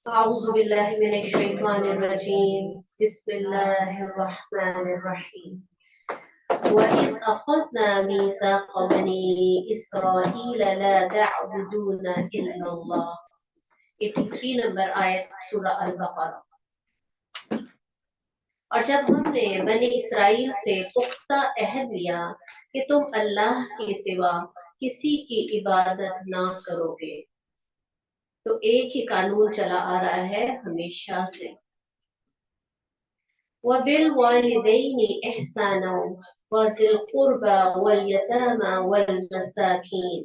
أعوذ بالله من الشيطان الرجيم بسم الله الرحمن الرحيم وإذ أخذنا ميثاق بني إسرائيل لا تعبدون إلا الله 83 नंबर आयत सूरह अल-बकरा। और जब हमने बनी इसराइल से पुख्ता अहद लिया कि तुम अल्लाह के सिवा किसी की इबादत ना करोगे, तो एक ही कानून चला आ रहा है हमेशा से। वबिल वालिदैनि इहसाना वज़िल कुर्बा वल यतामा वल मसाकीन,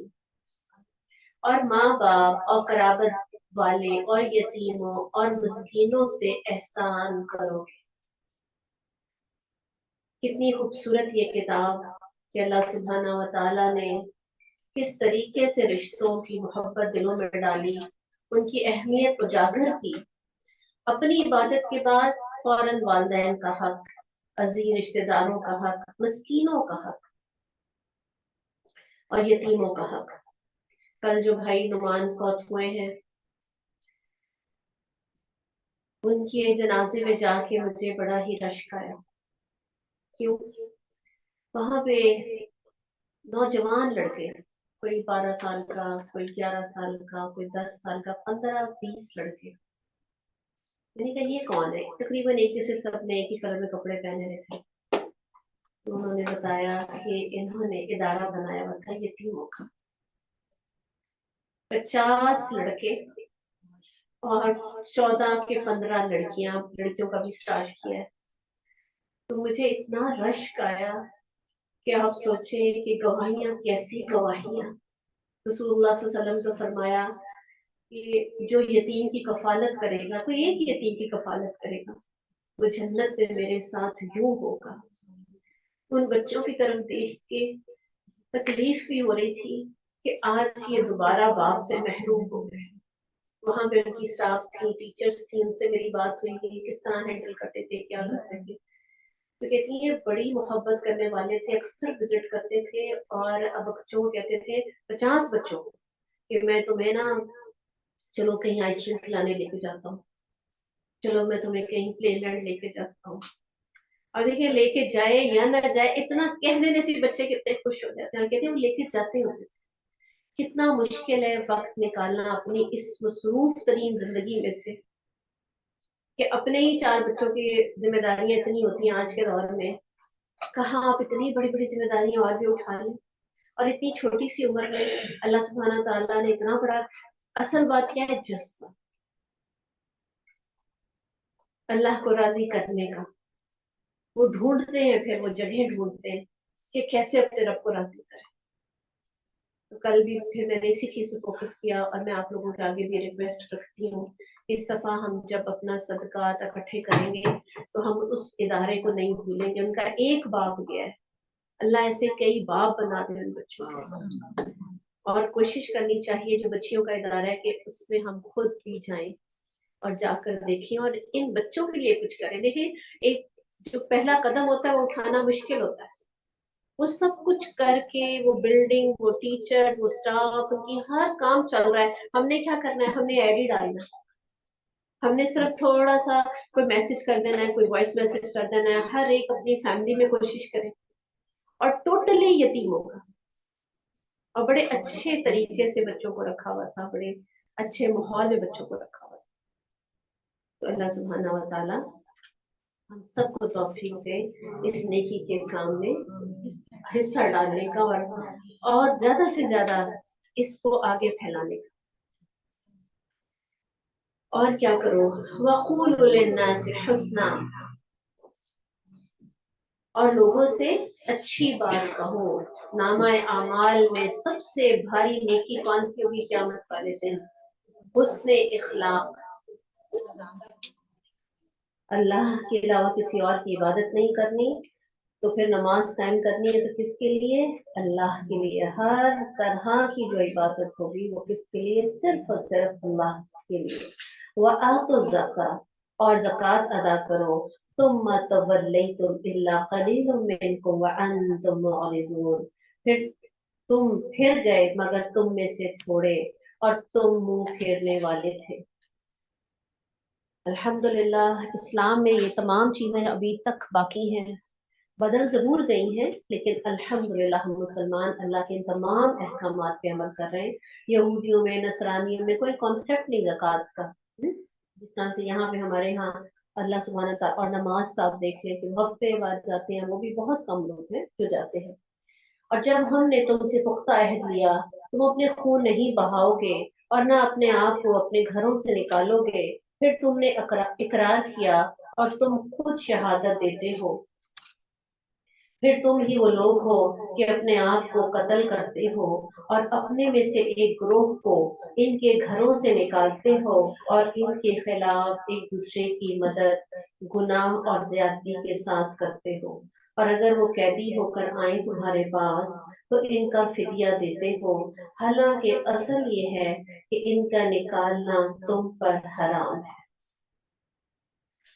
और माँ बाप और कराबत वाले और यतीमों और मिस्कीनों से एहसान करोगे। कितनी खूबसूरत ये किताब कि अल्लाह सुब्हाना व तआला ने किस तरीके से रिश्तों की मोहब्बत दिलों में डाली, उनकी अहमियत उजागर की। अपनी इबादत के बाद फौरन वालिदैन का हक, अजीज रिश्तेदारों का हक, मिस्कीनों का हक और यतीमों का हक। कल जो भाई नुमान फौत हुए हैं, उनके जनाजे में जाके मुझे बड़ा ही रश्क आया। क्यों? वहां पे नौजवान लड़के, कोई 12 साल का, कोई 11 साल का, कोई 10 साल का, 15-20 लड़के। मैंने कहा ये कौन है? तकरीबन एक जैसे सबने एक ही कलर में कपड़े पहने हुए थे। तो उन्होंने बताया कि इन्होंने इदारा बनाया हुआ था यतीमों का। 50 लड़के और 14 के 15 लड़कियां, लड़कियों का भी स्टार्ट किया है। तो मुझे इतना रश्क आया कि आप सोचे कि गवाहियां, कैसी गवाहियां। रसूलुल्लाह सल्लल्लाहु अलैहि वसल्लम तो फरमाया कि जो यतीम की कफालत करेगा, कोई एक यतीम की कफालत करेगा, वो जन्नत में मेरे साथ यूं होगा। उन बच्चों की तरफ देख के तकलीफ भी हो रही थी कि आज ये दोबारा बाप से महरूम हो गए। वहां पे उनकी स्टाफ थी, टीचर्स थी, उनसे मेरी बात हुई कि किस तरह हैंडल करते थे, क्या करते थे। तो कहती है बड़ी मोहब्बत करने वाले थे, अक्सर विजिट करते थे और अब बच्चों को कहते थे, 50 बच्चों को, कि मैं तुम्हें ना, चलो कहीं आइसक्रीम खिलाने लेके जाता हूँ, चलो मैं तुम्हें कहीं प्लेलैंड लेके जाता हूँ। और देखिए लेके जाए या ना जाए, इतना कह देने से बच्चे कितने खुश हो जाते हैं। और कहते हैं वो लेके जाते होते थे। कितना मुश्किल है वक्त निकालना अपनी इस मसरूफ तरीन जिंदगी में से, कि अपने ही 4 बच्चों की जिम्मेदारियां इतनी होती हैं आज के दौर में। कहाँ आप इतनी बड़ी बड़ी जिम्मेदारियां और भी उठा लें, और इतनी छोटी सी उम्र में अल्लाह सुब्हाना ताला ने इतना बड़ा, असल बात क्या है, जज्बा अल्लाह को राजी करने का। वो ढूंढते हैं, फिर वो जगह ढूंढते हैं कि कैसे अपने रब को राजी करें। तो कल भी फिर मैंने इसी चीज पे फोकस किया, और मैं आप लोगों के आगे भी रिक्वेस्ट रखती हूँ, इस दफा हम जब अपना सदकात इकट्ठे करेंगे तो हम उस इदारे को नहीं भूलेंगे। उनका एक बाप गया है, अल्लाह ऐसे कई बाप बना दे उन बच्चों के। और कोशिश करनी चाहिए जो बच्चियों का इदारा है कि उसमें हम खुद भी जाएं और जाकर देखें और इन बच्चों के लिए कुछ करें। देखिए, एक जो पहला कदम होता है वो उठाना मुश्किल होता है। वो सब कुछ करके, वो बिल्डिंग, वो टीचर, वो स्टाफ, उनकी हर काम चल रहा है। हमने क्या करना है? हमने आईडी डालना है। हमने सिर्फ थोड़ा सा कोई मैसेज कर देना है, कोई वॉइस मैसेज कर देना है। हर एक अपनी फैमिली में कोशिश करे, और टोटली यतीमों का, और बड़े अच्छे तरीके से बच्चों को रखा हुआ था, बड़े अच्छे माहौल में बच्चों को रखा हुआ था। तो अल्लाह सुब्हाना व तआला हम सबको तौफीक दे इस नेकी के काम में हिस्सा डालने का, और ज्यादा से ज्यादा इसको आगे फैलाने का। और क्या करो, वक़ूलु लिन्नासि हुस्ना, और लोगों से अच्छी बात कहो। नामाए आमाल में सबसे भारी नेकी कौन सी होगी क़यामत वाले दिन? हुस्ने इखलाक, अल्लाह के अलावा किसी और की इबादत नहीं करनी। तो फिर नमाज कायम करनी है तो किसके लिए? अल्लाह के लिए। हर तरह की जो इबादत होगी वो किसके लिए? सिर्फ और सिर्फ अल्लाह के लिए। वह आतो ज़का, और ज़कात अदा करो। तुम तवल्लैतुम इल्ला क़लीलुम मिनकुम व अंतुम मुअरिज़ून, फिर तुम फिर गए मगर तुम में से थोड़े, और तुम मुंह फेरने वाले थे। अल्हम्दुलिल्लाह इस्लाम में ये तमाम चीज़ें अभी तक बाकी हैं, बदल ज़रूर गई हैं, लेकिन अल्हम्दुलिल्लाह हम मुसलमान अल्लाह के इन तमाम अहकामात पे अमल कर रहे हैं। यहूदियों में, नसरानियों में कोई कॉन्सेप्ट नहीं ज़कात का। जिस तरह से यहाँ पे हमारे यहाँ अल्लाह सुब्हाना तआला, और नमाज का आप देख लें कि हफ्ते बाद जाते हैं, वो भी बहुत कम लोग हैं जो जाते हैं। और जब हमने तुमसे पुख्ता अहद लिया, तुम अपने खून नहीं बहाओगे और ना अपने आप को अपने घरों से निकालोगे, फिर तुमने इकरार किया और तुम खुद शहादत देते हो, फिर तुम ही वो लोग हो कि अपने आप को कत्ल करते हो और अपने में से एक ग्रोह को इनके घरों से निकालते हो और इनके खिलाफ एक दूसरे की मदद गुनाह और ज्यादती के साथ करते हो। और अगर वो कैदी होकर आए तुम्हारे पास तो इनका फिदिया देते हो, हालांकि असल ये है कि इनका निकालना तुम पर हराम है।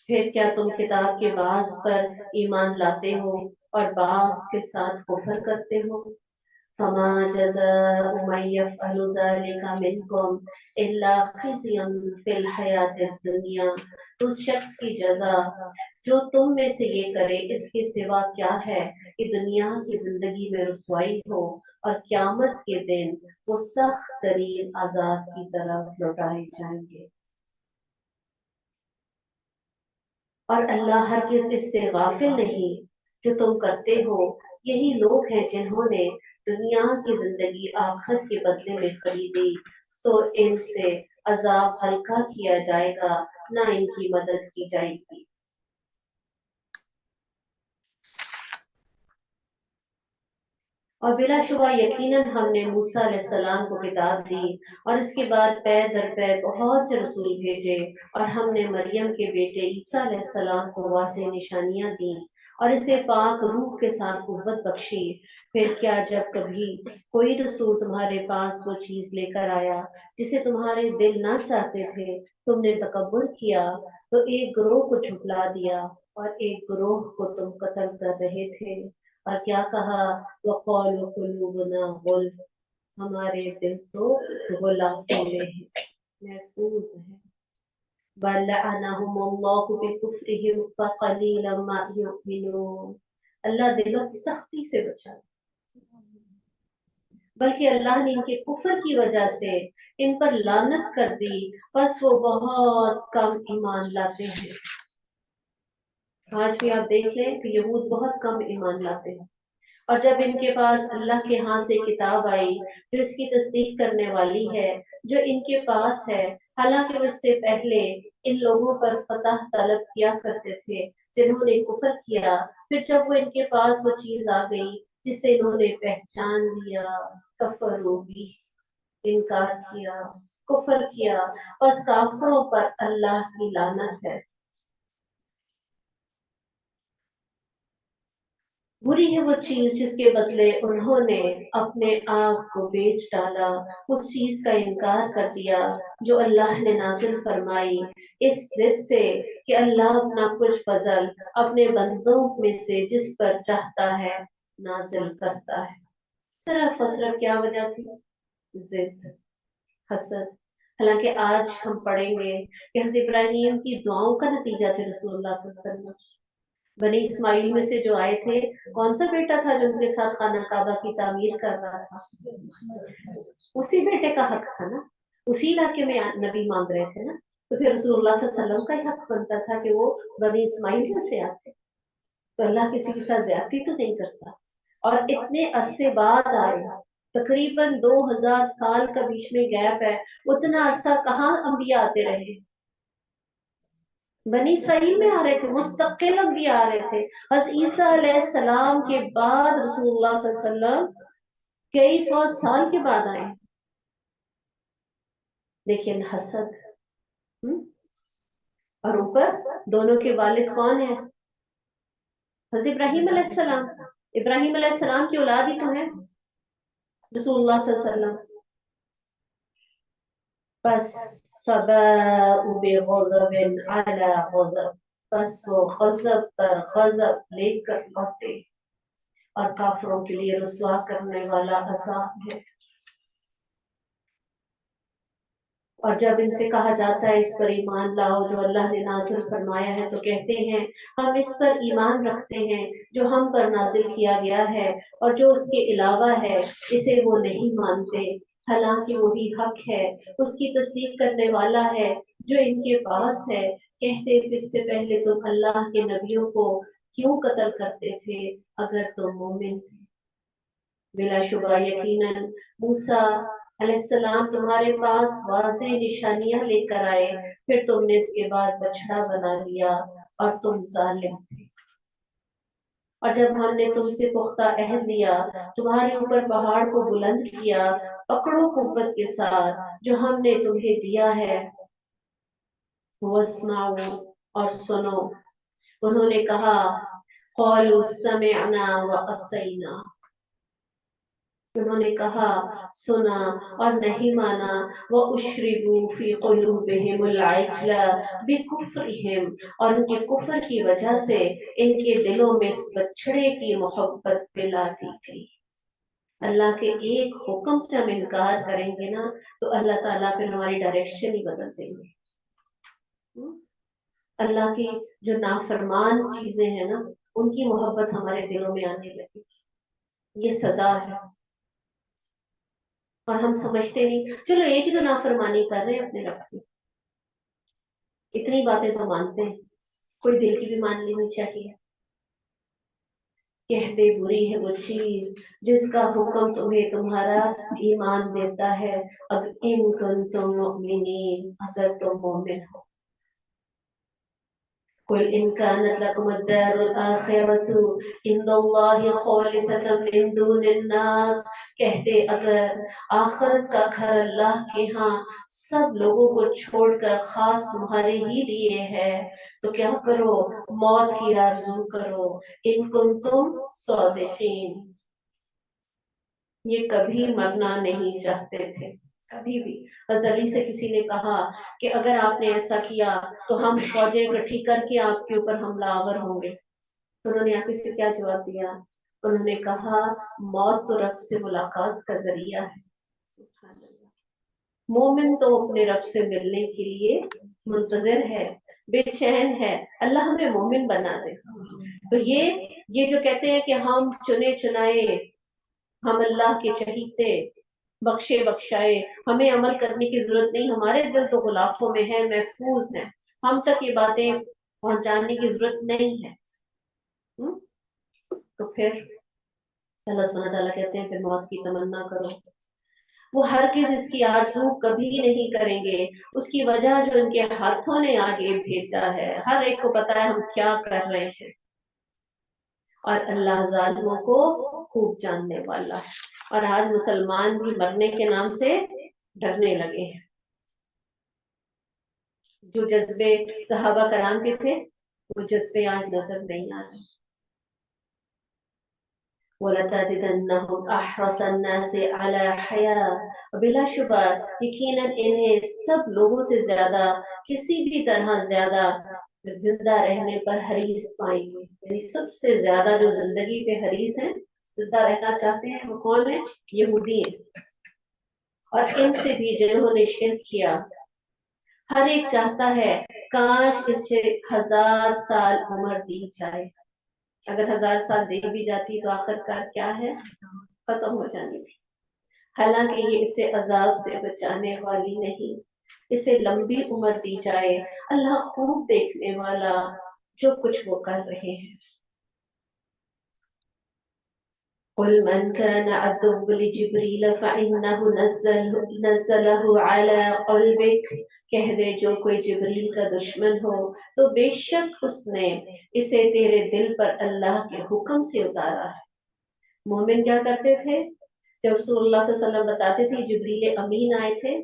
फिर क्या तुम किताब के बाज पर ईमान लाते हो और बाज के साथ कुफर करते हो? फमा जज़ाउ मन यफ़अलु ज़ालिका मिनकुम इल्ला ख़िज़्युन फ़िल हयातिद दुनिया। उस शख्स की जज़ा जो तुम में से ये करे इसके सिवा क्या है कि दुनिया की जिंदगी में रुसवाई हो और क़यामत के दिन वो सख्त तरीन अज़ाब की तरफ लौटाए जाएंगे। और अल्लाह हरगिज़ इससे गाफिल नहीं जो तुम करते हो। यही लोग हैं जिन्होंने दुनिया की जिंदगी आखिरत के बदले में खरीदी, सो इनसे अजाब हल्का किया जाएगा, ना इनकी मदद की जाएगी। और बिलाशुबा यकीनन हमने मूसा अलैहिस्सलाम को किताब दी और इसके बाद पै दर पै बहुत से रसूल भेजे, और हमने मरियम के बेटे ईसा अलैहिस्सलाम को वाज़ेह निशानियां दी और इसे पाक रूह के साथ कुव्वत बख्शी। फिर क्या जब कभी कोई रसूल तुम्हारे पास वो चीज लेकर आया जिसे तुम्हारे दिल ना चाहते थे, तुमने तकब्बुर किया, तो एक ग्रोह को झुठला दिया और एक ग्रोह को तुम कत्ल कर रहे थे। और क्या कहा, वक़ालू कुलूबुना गुल्फ, हमारे दिल तो गुलाफिले हैं, महफूज हैं। बल लअनहुमुल्लाहु बिकुफ्रिहिम फक़लीलन मा युमिनून। अल्लाह दिलों की सख्ती से बचा, बल्कि अल्लाह ने इनके कुफर की वजह से इन पर लानत कर दी, बस वो बहुत कम ईमान लाते हैं। आज भी आप देख लें कि यहूद बहुत कम ईमान लाते हैं। और जब इनके पास अल्लाह के यहाँ से किताब आई जो इसकी तस्दीक करने वाली है, जो इनके पास है, हालांकि उससे पहले इन लोगों पर फतह तलब किया करते थे जिन्होंने कुफर किया, फिर जब वो इनके पास वो चीज आ गई जिसे इन्होंने पहचान लिया, कफरू भी, इनकार किया, कुफर किया, बस काफरों पर अल्लाह की लानत है। बुरी है वो चीज जिसके बदले उन्होंने अपने आप को बेच डाला, उस चीज का इनकार कर दिया जो अल्लाह ने नाजिल फरमाई, इस जिद से कि अल्लाह अपना कुछ फजल अपने बंदों में से जिस पर चाहता है नाजिल करता है। सिर्फ और सिर्फ क्या वजह थी? जिद, हसद। हालांकि आज हम पढ़ेंगे कि हज़रत इब्राहीम की दुआओं का नतीजा थे रसूलुल्लाह सल्लल्लाहु अलैहि वसल्लम। बनी इस्माइल में से जो आए थे, कौन सा बेटा था जो उनके साथ खाना काबा की तामीर कर रहा था? उसी बेटे का हक था ना, उसी इलाके में नबी मांग रहे थे ना, तो फिर रसूलुल्लाह सल्लल्लाहु अलैहि वसल्लम का ही हक बनता था कि वो बनी इस्माइल में से आते। तो अल्लाह किसी के साथ ज्यादती तो नहीं करता। और इतने अरसे बाद आए, तकरीबन 2000 साल का बीच में गैप है, उतना अरसा कहाँ अंबिया आते रहे? बनी इसराइल में आ रहे थे, मुस्तकिल अंबिया आ रहे थे। हज़रत ईसा अलैहिस्सलाम के बाद रसूलुल्लाह सल्लल्लाहु अलैहि वसल्लम कई सौ साल के बाद आए। लेकिन हसद, हम्म, और ऊपर दोनों के वालिद कौन है? हज़रत इब्राहीम अलैहिस्सलाम। इब्राहीम अलैहिस्सलाम की औलाद ही तो है रसूलुल्लाह सल्लल्लाहु अलैहि वसल्लम। बस फबाउ बिग़ज़बिन अला ग़ज़ब, बस वो गजब पर गजब लेकर लौटे, और काफिरों के लिए रुसवा करने वाला अज़ाब है। اور جب ان سے کہا جاتا ہے اس پر ایمان لاؤ جو اللہ نے نازل فرمایا ہے، تو کہتے ہیں ہم اس پر ایمان رکھتے ہیں جو ہم پر نازل کیا گیا ہے، اور جو اس کے علاوہ ہے اسے وہ نہیں مانتے، حالانکہ وہی حق ہے، اس کی تصدیق کرنے والا ہے جو ان کے پاس ہے۔ کہتے پھر سے پہلے تم اللہ کے نبیوں کو کیوں قتل کرتے تھے اگر تم مومن تھے؟ بلا شبہ یقیناً موسیٰ علیہ السلام تمہارے پاس واضح نشانیاں لے کر آئے، پھر تم نے اس کے بعد بچڑا بنا لیا اور تم ظالم تھے۔ اور جب ہم نے تم سے پختہ عہد لیا، تمہارے اوپر پہاڑ کو بلند کیا، پکڑو قوت کے ساتھ جو ہم نے تمہیں دیا ہے، واسمعوا اور سنو۔ انہوں نے کہا قالوا سمعنا وعصینا، انہوں نے کہا سنا اور نہیں مانا، وَأُشْرِبُوا فِي قُلُوبِهِمُ الْعِجْلَ بِكُفْرِهِمْ، اور ان کے کفر کی وجہ سے ان کے دلوں میں اس بچڑے کی محبت پلا دی گئی۔ اللہ کے ایک حکم سے ہم انکار کریں گے نا تو اللہ تعالیٰ پھر ہماری ڈائریکشن ہی بدل دیں گے۔ اللہ کی جو نافرمان چیزیں ہیں نا ان کی محبت ہمارے دلوں میں آنے لگے گی، یہ سزا ہے۔ اور ہم سمجھتے نہیں، چلو ایک ہی تو نافرمانی کر رہے ہیں اپنے رب کی، اتنی باتیں تو مانتے ہیں، کوئی دل کی بھی مان لینی چاہیے۔ کہتے بری ہے وہ چیز جس کا حکم تمہیں تمہارا ایمان دیتا ہے، اگر ان کنتم مؤمنین، اگر تم مومن ہو۔ قل إن كانت لكم الدار الآخرة عند الله خالصة من دون الناس، کہتے اگر آخرت کا گھر اللہ کے ہاں سب لوگوں کو چھوڑ کر خاص تمہارے ہی لیے ہے تو کیا کرو، موت کی آرزو کرو، ان کنتم صادقین، یہ کبھی مرنا نہیں چاہتے تھے، کبھی بھی۔ حضرت علی سے کسی نے کہا کہ اگر آپ نے ایسا کیا تو ہم فوجیں اکٹھی کر کے آپ کے اوپر حملہ آور ہوں گے، تو انہوں نے آپ سے کیا جواب دیا؟ انہوں نے کہا موت تو رب سے ملاقات کا ذریعہ ہے، مومن تو اپنے رب سے ملنے کے لیے منتظر ہے، بے چین ہے، اللہ ہمیں مومن بنا دے۔ تو یہ جو کہتے ہیں کہ ہم چنے چنائے، ہم اللہ کے چہیتے، بخشے بخشائے، ہمیں عمل کرنے کی ضرورت نہیں، ہمارے دل تو غلافوں میں ہے، محفوظ ہیں، ہم تک یہ باتیں پہنچانے کی ضرورت نہیں ہے۔ تو پھر اللہ سبحانہ تعالیٰ کہتے ہیں پھر موت کی تمنا کرو، وہ ہرگز اس کی آرزو کبھی نہیں کریں گے، اس کی وجہ جو ان کے ہاتھوں نے آگے بھیجا ہے، ہر ایک کو پتا ہے ہم کیا کر رہے ہیں، اور اللہ ظالموں کو خوب جاننے والا ہے۔ اور آج مسلمان بھی مرنے کے نام سے ڈرنے لگے ہیں، جو جذبے صحابہ کرام کے تھے وہ جذبے آج نظر نہیں آ رہے۔ وَلَتَجِدَنَّهُمْ أَحْرَصَ النَّاسِ عَلَى حَيَاةٍ، بلا شبہ یقیناً انہیں سب لوگوں سے زیادہ، کسی بھی طرح زیادہ زندہ رہنے پر حریص پائیں گے، یعنی سب سے زیادہ جو زندگی پہ حریص ہیں، زندہ رہنا چاہتے ہیں، وہ کون ہیں؟ یہودی ہیں، اور ان سے بھی جنہوں نے شرک کیا، ہر ایک چاہتا ہے کاش اسے 1000 سال عمر دی جائے، اگر 1000 سال دے بھی جاتی تو آخر کار کیا ہے، ختم ہو جانی تھی، حالانکہ یہ اسے عذاب سے بچانے والی نہیں، اسے لمبی عمر دی جائے، اللہ خوب دیکھنے والا جو کچھ وہ کر رہے ہیں۔ قل من كان عدوا لجبريل فإنه نزله على قلبك، کہہ دے جو کوئی جبریل کا دشمن ہو تو بے شک اس نے اسے تیرے دل پر اللہ کے حکم سے اتارا ہے۔ مومن کیا کرتے تھے؟ جب رسول اللہ صلی اللہ علیہ وسلم بتاتے تھے جبریل امین آئے تھے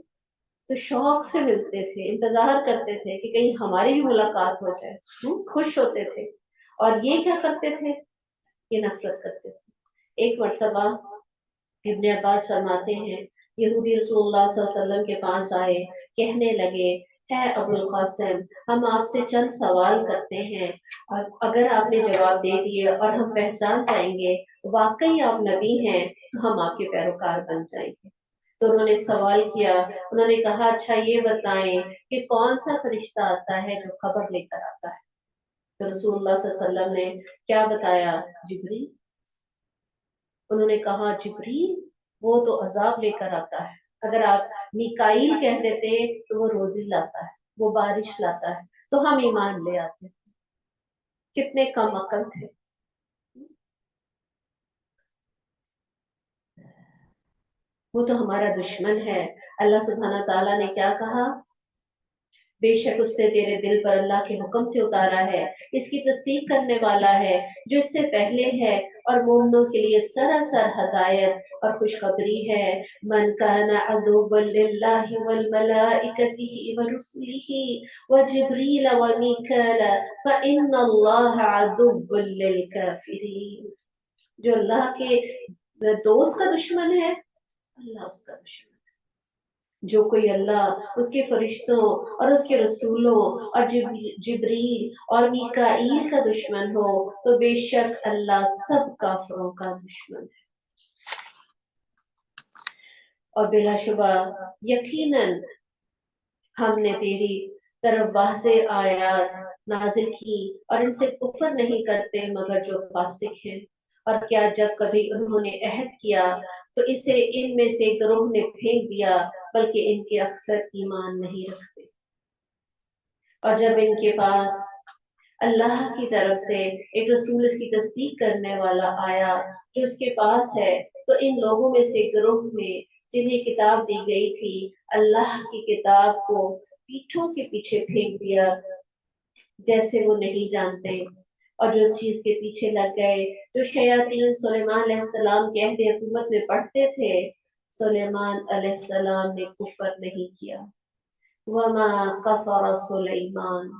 تو شوق سے ملتے تھے، انتظار کرتے تھے کہ کہیں ہماری بھی ملاقات ہو جائے، خوش ہوتے تھے۔ اور یہ کیا کرتے تھے؟ یہ نفرت کرتے تھے۔ ایک مرتبہ ابن عباس فرماتے ہیں یہودی رسول اللہ صلی اللہ علیہ وسلم کے پاس آئے، کہنے لگے اے ابو القاسم ہم آپ سے چند سوال کرتے ہیں، اور اگر آپ نے جواب دے دیے اور ہم پہچان جائیں گے واقعی آپ نبی ہیں تو ہم آپ کے پیروکار بن جائیں گے۔ تو انہوں نے سوال کیا، انہوں نے کہا اچھا یہ بتائیں کہ کون سا فرشتہ آتا ہے جو خبر لے کر آتا ہے؟ تو رسول اللہ صلی اللہ علیہ وسلم نے کیا بتایا؟ جبریل۔ انہوں نے کہا جبریل وہ تو عذاب لے کر آتا ہے، اگر آپ میکائیل کہہ دیتے تو وہ روزی لاتا ہے، وہ بارش لاتا ہے، تو ہم ایمان لے آتے۔ کتنے کم عقل تھے۔ وہ تو ہمارا دشمن ہے۔ اللہ سبحانہ تعالیٰ نے کیا کہا؟ بے شک اس نے تیرے دل پر اللہ کے حکم سے اتارا ہے، اس کی تصدیق کرنے والا ہے جو اس سے پہلے ہے، اور مومنوں کے لیے سراسر ہدایت اور خوشخبری ہے۔ من کان عدوا للہ والملائکتہ ورسلہ وجبریل ومیکائیل فإن اللہ عدو للکافرین۔ جو اللہ کے دوست کا دشمن ہے، اللہ اس کا دشمن۔ جو کوئی اللہ، اس کے فرشتوں اور اس کے رسولوں اور جبریل اور میکائیل کا دشمن ہو تو بے شک اللہ سب کافروں کا دشمن ہے۔ اور بلا شبہ یقیناً ہم نے تیری طرف واضح آیات نازل کی اور ان سے کفر نہیں کرتے مگر جو فاسق ہیں۔ اور کیا جب کبھی انہوں نے عہد کیا تو اسے ان میں سے گروہ نے پھینک دیا، بلکہ ان کے اکثر ایمان نہیں رکھتے۔ اور جب ان کے پاس اللہ کی طرف سے ایک رسول اس کی تصدیق کرنے والا آیا جو اس کے پاس ہے، تو ان لوگوں میں سے گروہ میں جنہیں کتاب دی گئی تھی اللہ کی کتاب کو پیٹھوں کے پیچھے پھینک دیا جیسے وہ نہیں جانتے، اور جو اس چیز کے پیچھے لگ گئے جو شیاطین سلیمان علیہ السلام کے عہد حکومت میں پڑھتے تھے۔ سلیمان علیہ السلام نے کفر نہیں کیا۔ وما کفر سلیمان،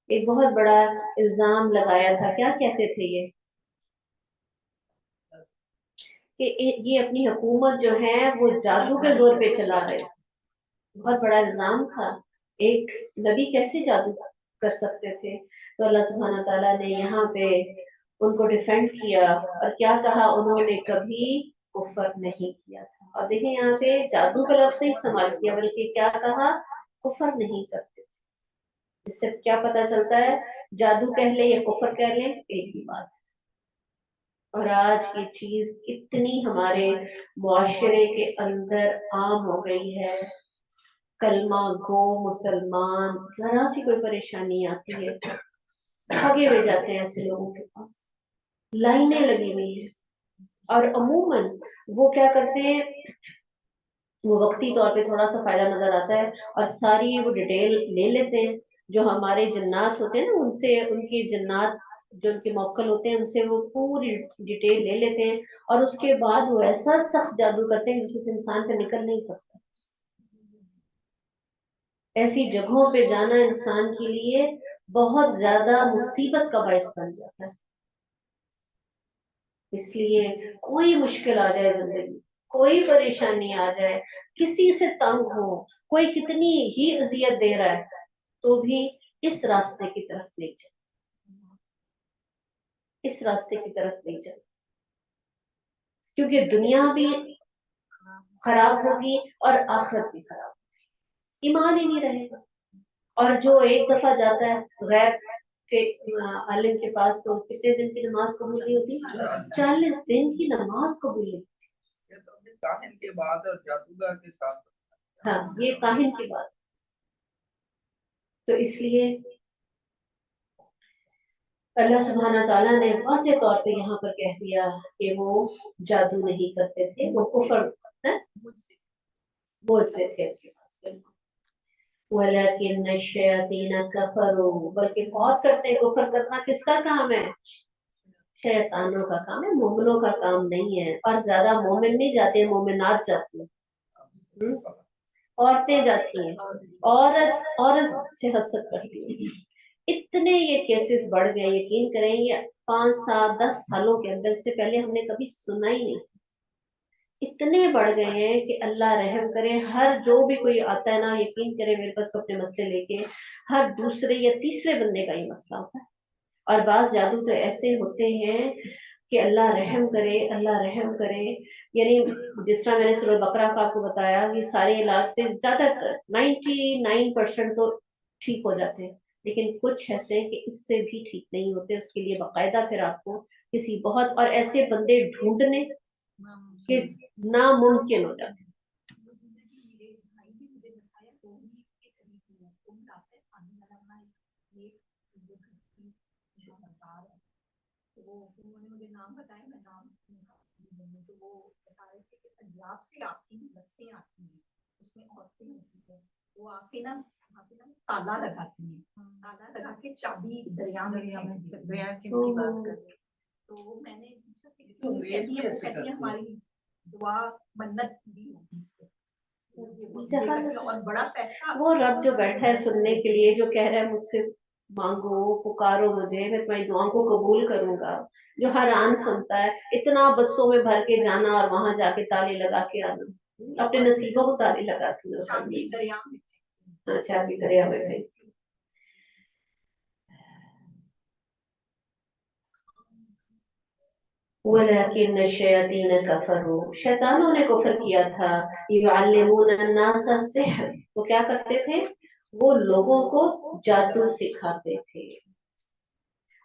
ایک بہت بڑا الزام لگایا تھا۔ کیا کہتے تھے یہ؟ کہ یہ اپنی حکومت جو ہے وہ جادو کے زور پہ چلا رہے۔ بہت بڑا الزام تھا، ایک نبی کیسے جادو کر سکتے تھے؟ تو اللہ سبحانہ تعالیٰ نے یہاں پہ ان کو ڈیفینڈ کیا اور کیا کہا؟ انہوں نے کبھی کفر نہیں کیا تھا۔ اور دیکھیں یہاں پہ جادو کا لفظ نہیں استعمال کیا بلکہ کیا کہا؟ کفر نہیں کرتے۔ اس سے کیا پتا چلتا ہے؟ جادو کہہ لیں یا کفر کہہ لیں ایک ہی بات۔ اور آج کی چیز اتنی ہمارے معاشرے کے اندر عام ہو گئی ہے، کلمہ گو مسلمان ذرا سی کوئی پریشانی آتی ہے بھاگے ہوئے جاتے ہیں ایسے لوگوں کے پاس، لائنیں لگی ہوئی ہیں۔ اور عموماً وہ کیا کرتے ہیں، وہ وقتی طور پہ تھوڑا سا فائدہ نظر آتا ہے اور ساری وہ ڈیٹیل لے لیتے ہیں۔ جو ہمارے جنات ہوتے ہیں نا، ان سے ان کی جنات جو ان کے موکل ہوتے ہیں ان سے وہ پوری ڈیٹیل لے لیتے ہیں، اور اس کے بعد وہ ایسا سخت جادو کرتے ہیں جس میں سے انسان پہ نکل نہیں سکتا۔ ایسی جگہوں پہ جانا انسان کے لیے بہت زیادہ مصیبت کا باعث بن جاتا ہے۔ اس لیے کوئی مشکل آ جائے زندگی، کوئی پریشانی آ جائے، کسی سے تنگ ہو، کوئی کتنی ہی اذیت دے رہا ہے تو بھی اس راستے کی طرف نہیں جائے، اس راستے کی طرف نہیں جائے، کیونکہ دنیا بھی خراب ہوگی اور آخرت بھی خراب ہوگی، ایمان ہی نہیں رہے گا۔ اور جو ایک دفعہ جاتا ہے غیر کے عالم کے پاس تو کتنے دن کی نماز قبول نہیں ہوتی؟ 40 دن کی نماز قبول نہیں ہوتی۔ کاہن کے بعد اور جادوگر کے ساتھ، ہاں یہ کاہن کی بات۔ تو اس لیے اللہ سبحانہ تعالیٰ نے واضح طور پہ یہاں پر کہہ دیا کہ وہ جادو نہیں کرتے تھے، وہ کفر بہت سے تھے۔ وَلَكِنَّ الشَّيَاطِينَ كَفَرُوا، بلکہ بہت کرتے ہیں۔ کفر کرنا کس کا کام ہے؟ شیطانوں کا کام ہے، مومنوں کا کام نہیں ہے۔ اور زیادہ مومن نہیں جاتے، مومنات جاتی ہیں، عورتیں جاتی ہیں، عورت سے حسد کرتی ہیں۔ اتنے یہ کیسز بڑھ گئے، یقین کریں یہ 5 سال 10 سالوں کے اندر، سے پہلے ہم نے کبھی سنا ہی نہیں، اتنے بڑھ گئے ہیں کہ اللہ رحم کرے۔ ہر جو بھی کوئی آتا ہے نا، یقین کرے میرے پاس اپنے مسئلے لے کے، ہر دوسرے یا تیسرے بندے کا یہ مسئلہ ہوتا ہے۔ اور بعض جادو تو ایسے ہوتے ہیں کہ اللہ رحم کرے, اللہ رحم کرے. یعنی جس طرح میں نے سورہ بقرہ کا آپ کو بتایا کہ سارے علاج سے زیادہ تر 99% تو ٹھیک ہو جاتے ہیں, لیکن کچھ ایسے کہ اس سے بھی ٹھیک نہیں ہوتے. اس کے لیے باقاعدہ پھر آپ کو کسی بہت اور ایسے بندے ڈھونڈنے کہ ناممکن ہو جاتے. وہ انہوں نے مجھے نام بتایا, میں نام تو وہ بتا رہے تھے کہ پنجاب سے آپ کی بسیں آتی ہیں, اس میں عورتیں ہوتی ہیں, وہ آ کے نا وہاں پہ نا تالا لگاتی ہیں, تالا لگا کے چابی دریا میں کی بات کر رہے. تو میں نے پوچھا کہ وہ کہتی ہیں ہماری دعا منت بھی ہوگی اس سے, اور بڑا پیسہ وہ رب جو بیٹھا ہے سننے کے لیے, جو کہہ رہا ہے مجھ سے مانگو پکارو مجھے, میں تمہاری دعاؤں کو قبول کروں گا, جو ہر آن سنتا ہے. اتنا بسوں میں بھر کے جانا اور وہاں جا کے تالے لگا کے آنا, اپنے نصیبوں کو تالے لگاتی ہوں. چابی دریا میں, چابی دریا میں پھینکتی. وَلَكِنَّ الشَّيَاطِينَ كَفَرُوا, شیطانوں نے کفر کیا تھا. يُعَلِّمُونَ النَّاسَ السِّحْرَ, وہ کیا کرتے تھے, وہ لوگوں کو جادو سکھاتے تھے.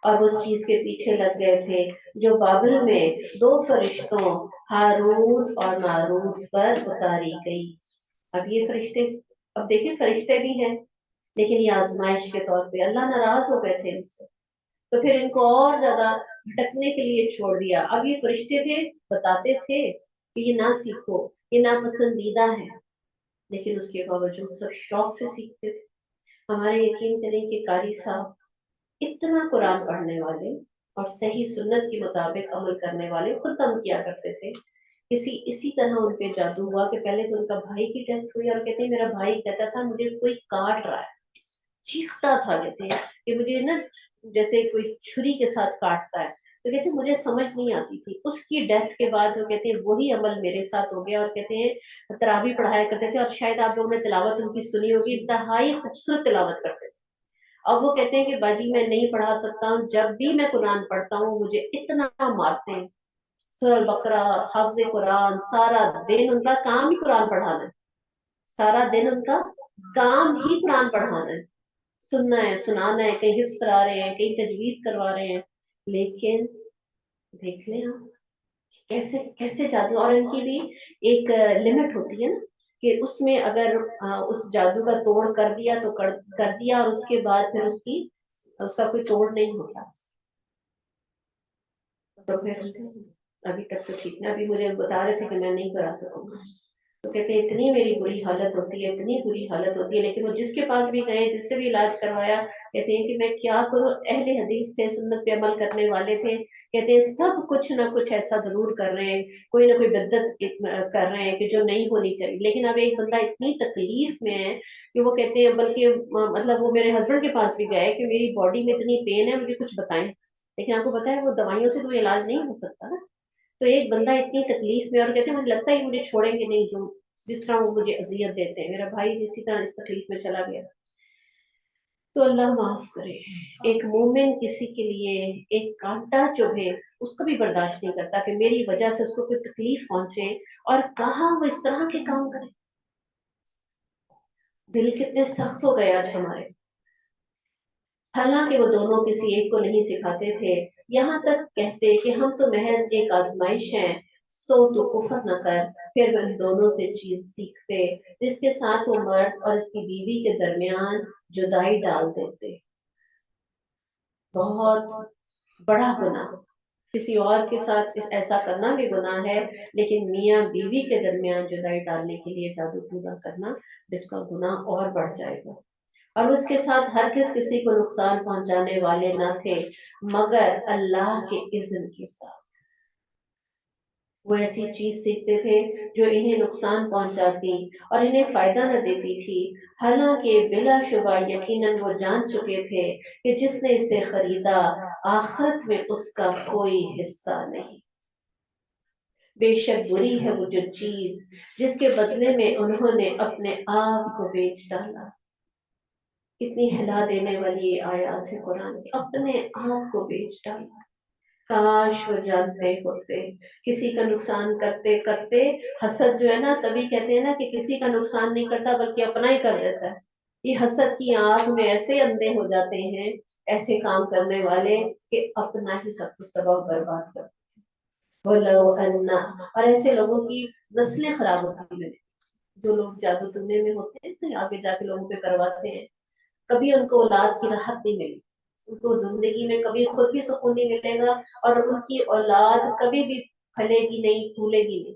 اور اس چیز کے پیچھے لگ گئے تھے جو بابل میں 2 فرشتوں ہاروت اور ماروت پر اتاری گئی. اب یہ فرشتے, اب دیکھیں فرشتے بھی ہیں, لیکن یہ آزمائش کے طور پہ اللہ ناراض ہو گئے تھے ان سے, تو پھر ان کو اور زیادہ بھٹکنے کے لیے چھوڑ دیا. اب یہ فرشتے تھے, بتاتے تھے کہ یہ نہ سیکھو, یہ ناپسندیدہ ہے, لیکن اس کے باوجود سب شوق سے سیکھتے تھے. ہمارے یقین کریں کہ قاری صاحب اتنا قرآن پڑھنے والے اور صحیح سنت کے مطابق عمل کرنے والے خود دم کیا کرتے تھے. اسی طرح ان پہ جادو ہوا کہ پہلے تو ان کا بھائی کی ڈیتھ ہوئی, اور کہتے ہیں میرا بھائی کہتا تھا مجھے کوئی کاٹ رہا ہے, چیختا تھا, کہتے ہیں کہ مجھے نا جیسے کوئی چھری کے ساتھ کاٹتا ہے. تو کہتے ہیں مجھے سمجھ نہیں آتی تھی. اس کی ڈیتھ کے بعد وہ کہتے ہیں وہی عمل میرے ساتھ ہو گیا, اور کہتے ہیں تراویح پڑھایا کرتے تھے, اور شاید آپ لوگوں نے تلاوت ان کی سنی ہوگی, انتہائی خوبصورت تلاوت کرتے تھے. اب وہ کہتے ہیں کہ باجی میں نہیں پڑھا سکتا ہوں, جب بھی میں قرآن پڑھتا ہوں مجھے اتنا مارتے ہیں. سورہ البقرہ, حفظ قرآن, سارا دن ان کا کام ہی قرآن پڑھانا ہے, سارا دن ان کا کام ہی قرآن پڑھانا ہے, سننا ہے, سنانا ہے, کہیں حفظ کرا رہے ہیں, کہیں تجوید کروا رہے ہیں. لیکن دیکھ لیں آپ کیسے کیسے جادو, اور ان کی بھی ایک لمٹ ہوتی ہے نا, کہ اس میں اگر اس جادو کا توڑ کر دیا تو کر دیا, اور اس کے بعد پھر اس کا کوئی توڑ نہیں ہوتا. تو پھر ابھی تک تو ٹھیک ہے, ابھی مجھے بتا رہے تھے کہ میں نہیں کرا سکوں گا. تو کہتے ہیں اتنی میری بری حالت ہوتی ہے, اتنی بری حالت ہوتی ہے, لیکن وہ جس کے پاس بھی گئے, جس سے بھی علاج کروایا, کہتے ہیں کہ میں کیا کروں. اہل حدیث تھے, سنت پہ عمل کرنے والے تھے, کہتے ہیں سب کچھ نہ کچھ ایسا ضرور کر رہے ہیں, کوئی نہ کوئی بدت کر رہے ہیں کہ جو نہیں ہونی چاہیے. لیکن اب ایک بندہ اتنی تکلیف میں ہے کہ وہ کہتے ہیں, بلکہ مطلب وہ میرے ہسبینڈ کے پاس بھی گئے کہ میری باڈی میں اتنی پین ہے, مجھے کچھ بتائیں. لیکن آپ کو پتا ہے وہ دوائیوں سے تو علاج نہیں ہو سکتا نا. تو ایک بندہ اتنی تکلیف میں, اور کہتے ہیں مجھے لگتا ہے مجھے چھوڑیں گے نہیں, جو جس طرح وہ مجھے اذیت دیتے ہیں. میرا بھائی اسی طرح اس تکلیف میں چلا گیا. تو اللہ معاف کرے. ایک مومن کسی کے لیے ایک کانٹا چبھے اس کو بھی برداشت نہیں کرتا کہ میری وجہ سے اس کو کوئی تکلیف پہنچے, اور کہاں وہ اس طرح کے کام کرے. دل کتنے سخت ہو گئے آج ہمارے. حالانکہ وہ دونوں کسی ایک کو نہیں سکھاتے تھے, یہاں تک کہتے کہ ہم تو محض ایک آزمائش ہیں, سو تو کفر نہ کر. پھر ان دونوں سے چیز سیکھتے جس کے ساتھ وہ مرد اور اس کی بیوی کے درمیان جدائی ڈال دیتے. بہت بڑا گناہ, کسی اور کے ساتھ ایسا کرنا بھی گناہ ہے, لیکن میاں بیوی کے درمیان جدائی ڈالنے کے لیے جادو پورا کرنا, جس کا گناہ اور بڑھ جائے گا. اور اس کے ساتھ ہرگز کسی کو نقصان پہنچانے والے نہ تھے مگر اللہ کے اذن کے ساتھ. وہ ایسی چیز سیکھتے تھے جو انہیں نقصان پہنچاتی اور انہیں فائدہ نہ دیتی تھی, حالانکہ بلا شبہ یقیناً وہ جان چکے تھے کہ جس نے اسے خریدا آخرت میں اس کا کوئی حصہ نہیں. بے شک بری ہے وہ جو چیز جس کے بدلے میں انہوں نے اپنے آپ کو بیچ ڈالا. کتنی ہلا دینے والی آیات ہے قرآن کی, اپنے آپ کو بیچ ڈالا. काश वो जानते होते। किसी का नुकसान करते करते हसद जो है ना, तभी कहते हैं ना कि किसी का नुकसान नहीं करता बल्कि अपना ही कर देता है। ये हसद की आग में ऐसे अंधे हो जाते हैं ऐसे काम करने वाले कि अपना ही सब कुछ तबाह बर्बाद कर। वलो अन्ना, और ऐसे लोगों की नस्लें खराब होती हैं। जो लोग जादू टूने में होते हैं तो आगे जाके लोगों पे करवाते हैं, कभी उनको औलाद की राहत नहीं मिली, उनको जिंदगी में कभी खुद भी सुकून नहीं मिलेगा और उनकी औलाद कभी भी फलेगी नहीं, फूलेगी नहीं।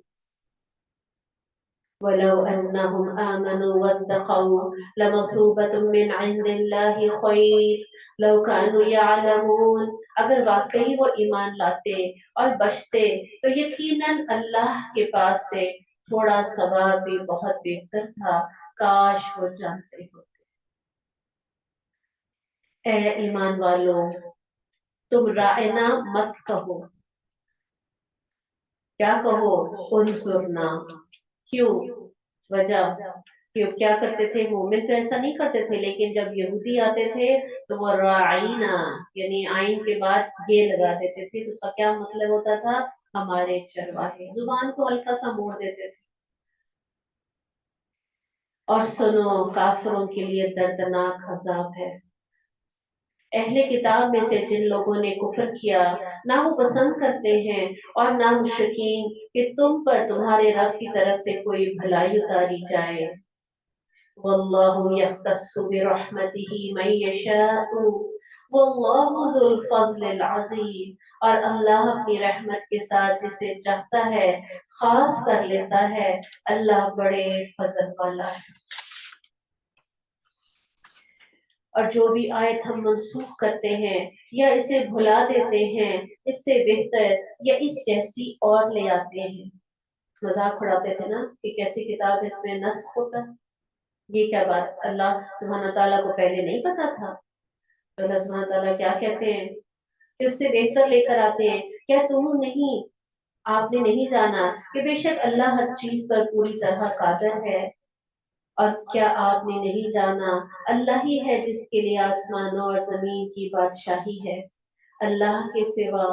वलो अन्नहुम आमनू वत्तक़ौ लमथूबतुम मिन इंदिल्लाहि खैर लौ कानू यअलमून। अगर वाकई वो ईमान लाते और बचते तो यकीनन अल्लाह के पास से थोड़ा सवाब भी बहुत बेहतर था, काश वो जानते होते। ए ईमान वालों, तुम रायना मत कहो। क्या कहो? उनसुरना। क्यों? वजह, क्यों क्या करते थे मोमिन? तो ऐसा नहीं करते थे, लेकिन जब यहूदी आते थे तो वो राइना यानी आइन के बाद ये लगा देते थे, तो उसका क्या मतलब होता था? हमारे चरवाहे। जुबान को हल्का सा मोड़ देते थे। और सुनो, काफिरों के लिए दर्दनाक अजाब है। अहले किताब में से जिन लोगों ने कुफर किया, ना वो पसंद करते हैं और ना मुशरिकीन कि तुम पर तुम्हारे रब की तरफ से कोई भलाई उतारी जाए। वल्लाहु यख्तस्सु बिरहमतिही मन यशाउ वल्लाहु ज़ुल फ़ज़्लिल अज़ीम। और अल्लाह अपनी रहमत के साथ जिसे चाहता है खास कर लेता है। अल्लाह बड़े फजल वाला है। और जो भी आयत हम मनसूख करते हैं या इसे भुला देते हैं, इससे बेहतर या इस जैसी और ले आते हैं। मजाक उड़ाते थे ना कि कैसी किताब है, इसमें नस्ख होता है। ये क्या बात, अल्लाह सुब्हान ताला को पहले नहीं पता था? तो अल्लाह सुब्हान ताला क्या कहते हैं कि उससे बेहतर लेकर आते हैं। क्या तुम नहीं, आपने नहीं जाना कि बेशक अल्लाह हर चीज पर पूरी तरह कादिर है? और क्या आपने नहीं जाना अल्लाह ही है जिसके लिए आसमानों और जमीन की बादशाही है। अल्लाह के सिवा,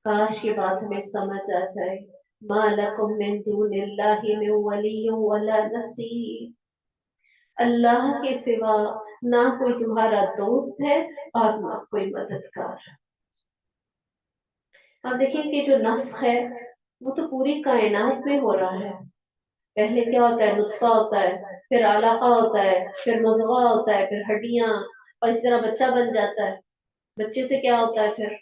काश ये बात हमें समझ आ जाए, मा लकुम मिन दूनिल्लाहि मिन वलिय्यिन वला नसीर। अल्लाह के सिवा ना कोई तुम्हारा दोस्त है और ना कोई मददगार। अब देखिए कि जो नस्ख है वो तो पूरी कायनात में हो रहा है। पहले क्या होता है? नुत्फा होता है, फिर आलाका होता है, फिर मुज़गा होता है, फिर हड्डियां, और इस तरह बच्चा बन जाता है। बच्चे से क्या होता है? फिर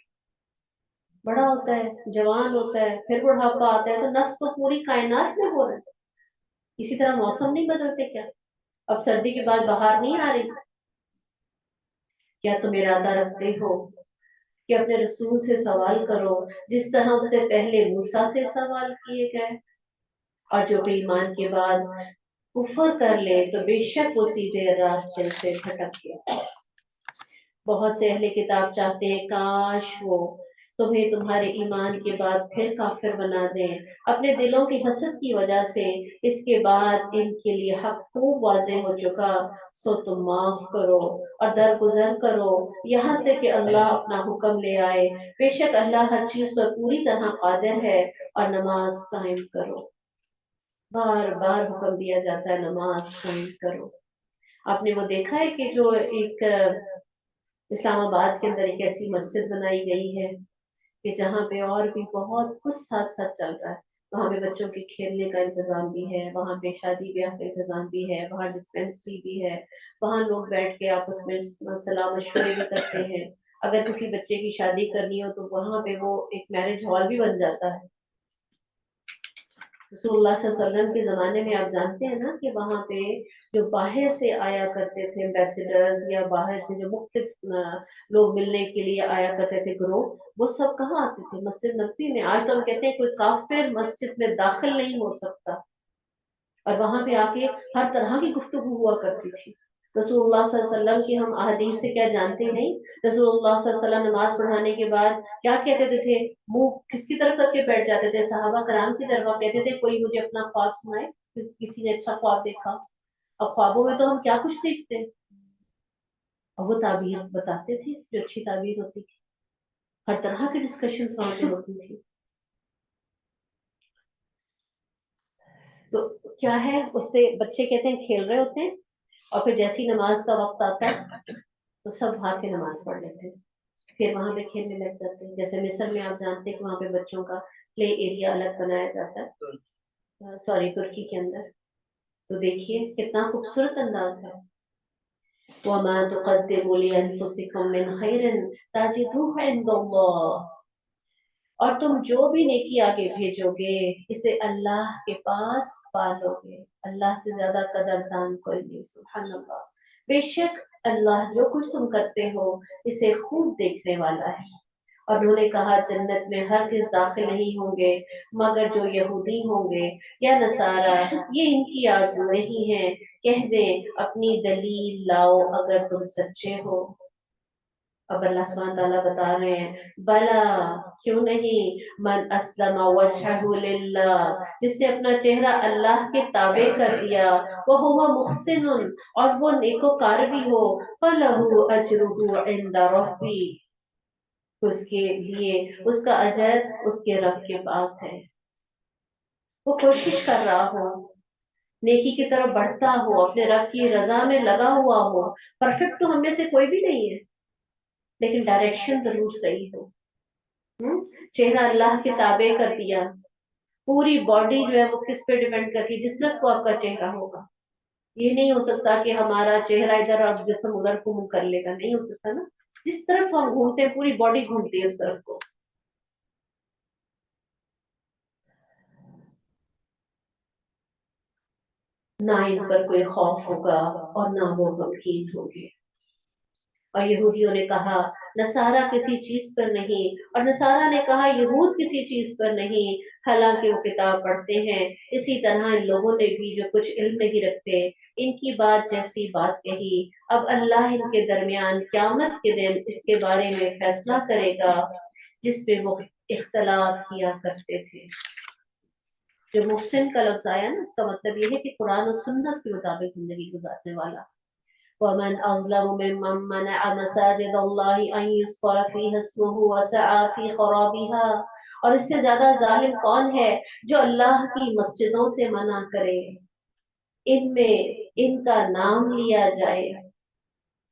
बड़ा होता है, जवान होता है, फिर बुढ़ापा आता है। तो नस्ल तो पूरी कायनात में हो रहा है। इसी तरह मौसम नहीं बदलते क्या? अब सर्दी के बाद बाहर नहीं आ रही। क्या तुम इरादा रखते हो कि अपने रसूल से सवाल करो जिस तरह उससे पहले मूसा से सवाल किए गए? और जो ईमान के बाद कुफर कर ले तो बेशक वो सीधे रास्ते से भटक गया। बहुत से अहले किताब चाहते हैं काश वो तुम्हें तुम्हारे ईमान के बाद फिर काफिर बना दें अपने दिलों की हसद की वजह से। इसके बाद इनके लिए हक खूब वाज़ेह हो चुका, सो तुम माफ करो और दरगुजर करो यहाँ तक कि अल्लाह अपना हुक्म ले आए। बेशक अल्लाह हर चीज पर पूरी तरह कादिर है। और नमाज कायम करो। बार बार हुक्म दिया जाता है नमाज कायम करो। आपने वो देखा है कि जो एक इस्लामाबाद के अंदर एक ऐसी मस्जिद बनाई गई है कि जहाँ पे और भी बहुत कुछ साथ साथ चल रहा है। वहाँ पे बच्चों के खेलने का इंतजाम भी है, वहाँ पे शादी ब्याह का इंतजाम भी है, वहाँ डिस्पेंसरी भी है, वहाँ लोग बैठ के आपस में सलाह मशवरे भी करते हैं। अगर किसी बच्चे की शादी करनी हो तो वहाँ पे वो एक मैरिज हॉल भी बन जाता है। रसूलुल्लाह सल्लल्लाहु अलैहि वसल्लम के जमाने में आप जानते हैं ना कि वहाँ पे जो बाहर से आया करते थे एम्बेसडर्स या बाहर से जो मुख्तलिफ लोग मिलने के लिए आया करते थे ग्रुप, वो सब कहाँ आते थे? मस्जिद नबवी में। आज तो हम कहते हैं कोई काफिर मस्जिद में दाखिल नहीं हो सकता, और वहां पे आके हर तरह की गुफ्तगू हुआ करती थी। रसूलुल्लाह सल्लल्लाहु अलैहि वसल्लम की हम अहदीस से क्या जानते नहीं? रसूलुल्लाह सल्लल्लाहु अलैहि वसल्लम नमाज पढ़ाने के बाद क्या कहते थे? मुंह किसकी तरफ करके बैठ जाते थे? सहाबा कराम की तरफ। कहते थे कोई मुझे अपना ख्वाब सुनाए, किसी ने अच्छा ख्वाब देखा। अब ख्वाबों में तो हम क्या कुछ देखते हैं, और वो ताबीर बताते थे जो अच्छी ताबीर होती थी। हर तरह की डिस्कशंस वहां पे होती थी। तो क्या है, उससे बच्चे कहते हैं खेल रहे होते हैं और फिर जैसी नमाज का वक्त आता है तो सब भाग के नमाज पढ़ लेते हैं, फिर वहां पे खेलने लग जाते हैं। जैसे मिस्र में आप जानते हैं कि वहां पे बच्चों का प्ले एरिया अलग बनाया जाता है, सॉरी तुर्की के अंदर। तो देखिए कितना खूबसूरत अंदाज है। वमा तुक़द्दिमू लिअन्फुसिकुम मिन खैरिन तजिदूहु इंदल्लाह, और तुम जो भी नेकी आगे भेजोगे इसे अल्लाह के पास पालोगे। अल्लाह से ज्यादा कदरदान कोई नहीं। सुभान अल्लाह। बेशक अल्लाह जो कुछ तुम करते हो इसे खूब देखने वाला है। और उन्होंने कहा जन्नत में हर किस दाखिल नहीं होंगे मगर जो यहूदी होंगे या नसारा, ये इनकी आरज़ुएं ही हैं। कह दे अपनी दलील लाओ अगर तुम सच्चे हो। अब अल्लाह सुब्हानहू तआला बता रहे हैं बला, क्यों नहीं, मन अस्लम वजहहु लिल्लाह, जिसने अपना चेहरा अल्लाह के ताबे कर दिया, वह हुवा मुहसिनुन, और वो नेकोकार भी हो, फलहु अजरुहु इंदा रब्बी, उसके लिए उसका अजर उसके रब के पास है। वो कोशिश कर रहा हो, नेकी की तरफ बढ़ता हो, अपने रब की रजा में लगा हुआ हो। परफेक्ट तो हम में से कोई भी नहीं है, लेकिन डायरेक्शन जरूर सही हो। चेहरा अल्लाह के ताबे कर दिया, पूरी बॉडी जो है वो किस पे डिपेंड करती है, जिस तरफ को आपका चेहरा होगा। ये नहीं हो सकता कि हमारा चेहरा इधर और जिस्म उधर को मुंह कर लेगा, नहीं हो सकता ना। जिस तरफ हम घूमते हैं पूरी बॉडी घूमती है उस तरफ को। ना इन पर कोई खौफ होगा और ना वो गमगीन होंगे। और यहूदियों ने कहा नसारा किसी चीज पर नहीं, और नसारा ने कहा यहूद किसी चीज पर नहीं, हालांकि वो किताब पढ़ते हैं। इसी तरह इन लोगों ने भी जो कुछ इल्म नहीं रखते, इनकी बात जैसी बात कही। अब अल्लाह इनके दरमियान क़यामत के दिन इसके बारे में फैसला करेगा जिसपे वो इख्तलाफ किया करते थे। जो मुहसिन का लफ्ज आया ना, उसका मतलब ये है कि कुरान और सुन्नत के मुताबिक जिंदगी गुजारने वाला। वमन अज़लमु मिम्मन मनअ मसाजिद अल्लाहि अन युज़करा फ़ीहा इस्मुहु वसअ फ़ी ख़राबिहा, और इससे ज्यादा जालिम कौन है जो अल्लाह की मस्जिदों से मना करे, इनमें इनका नाम लिया जाए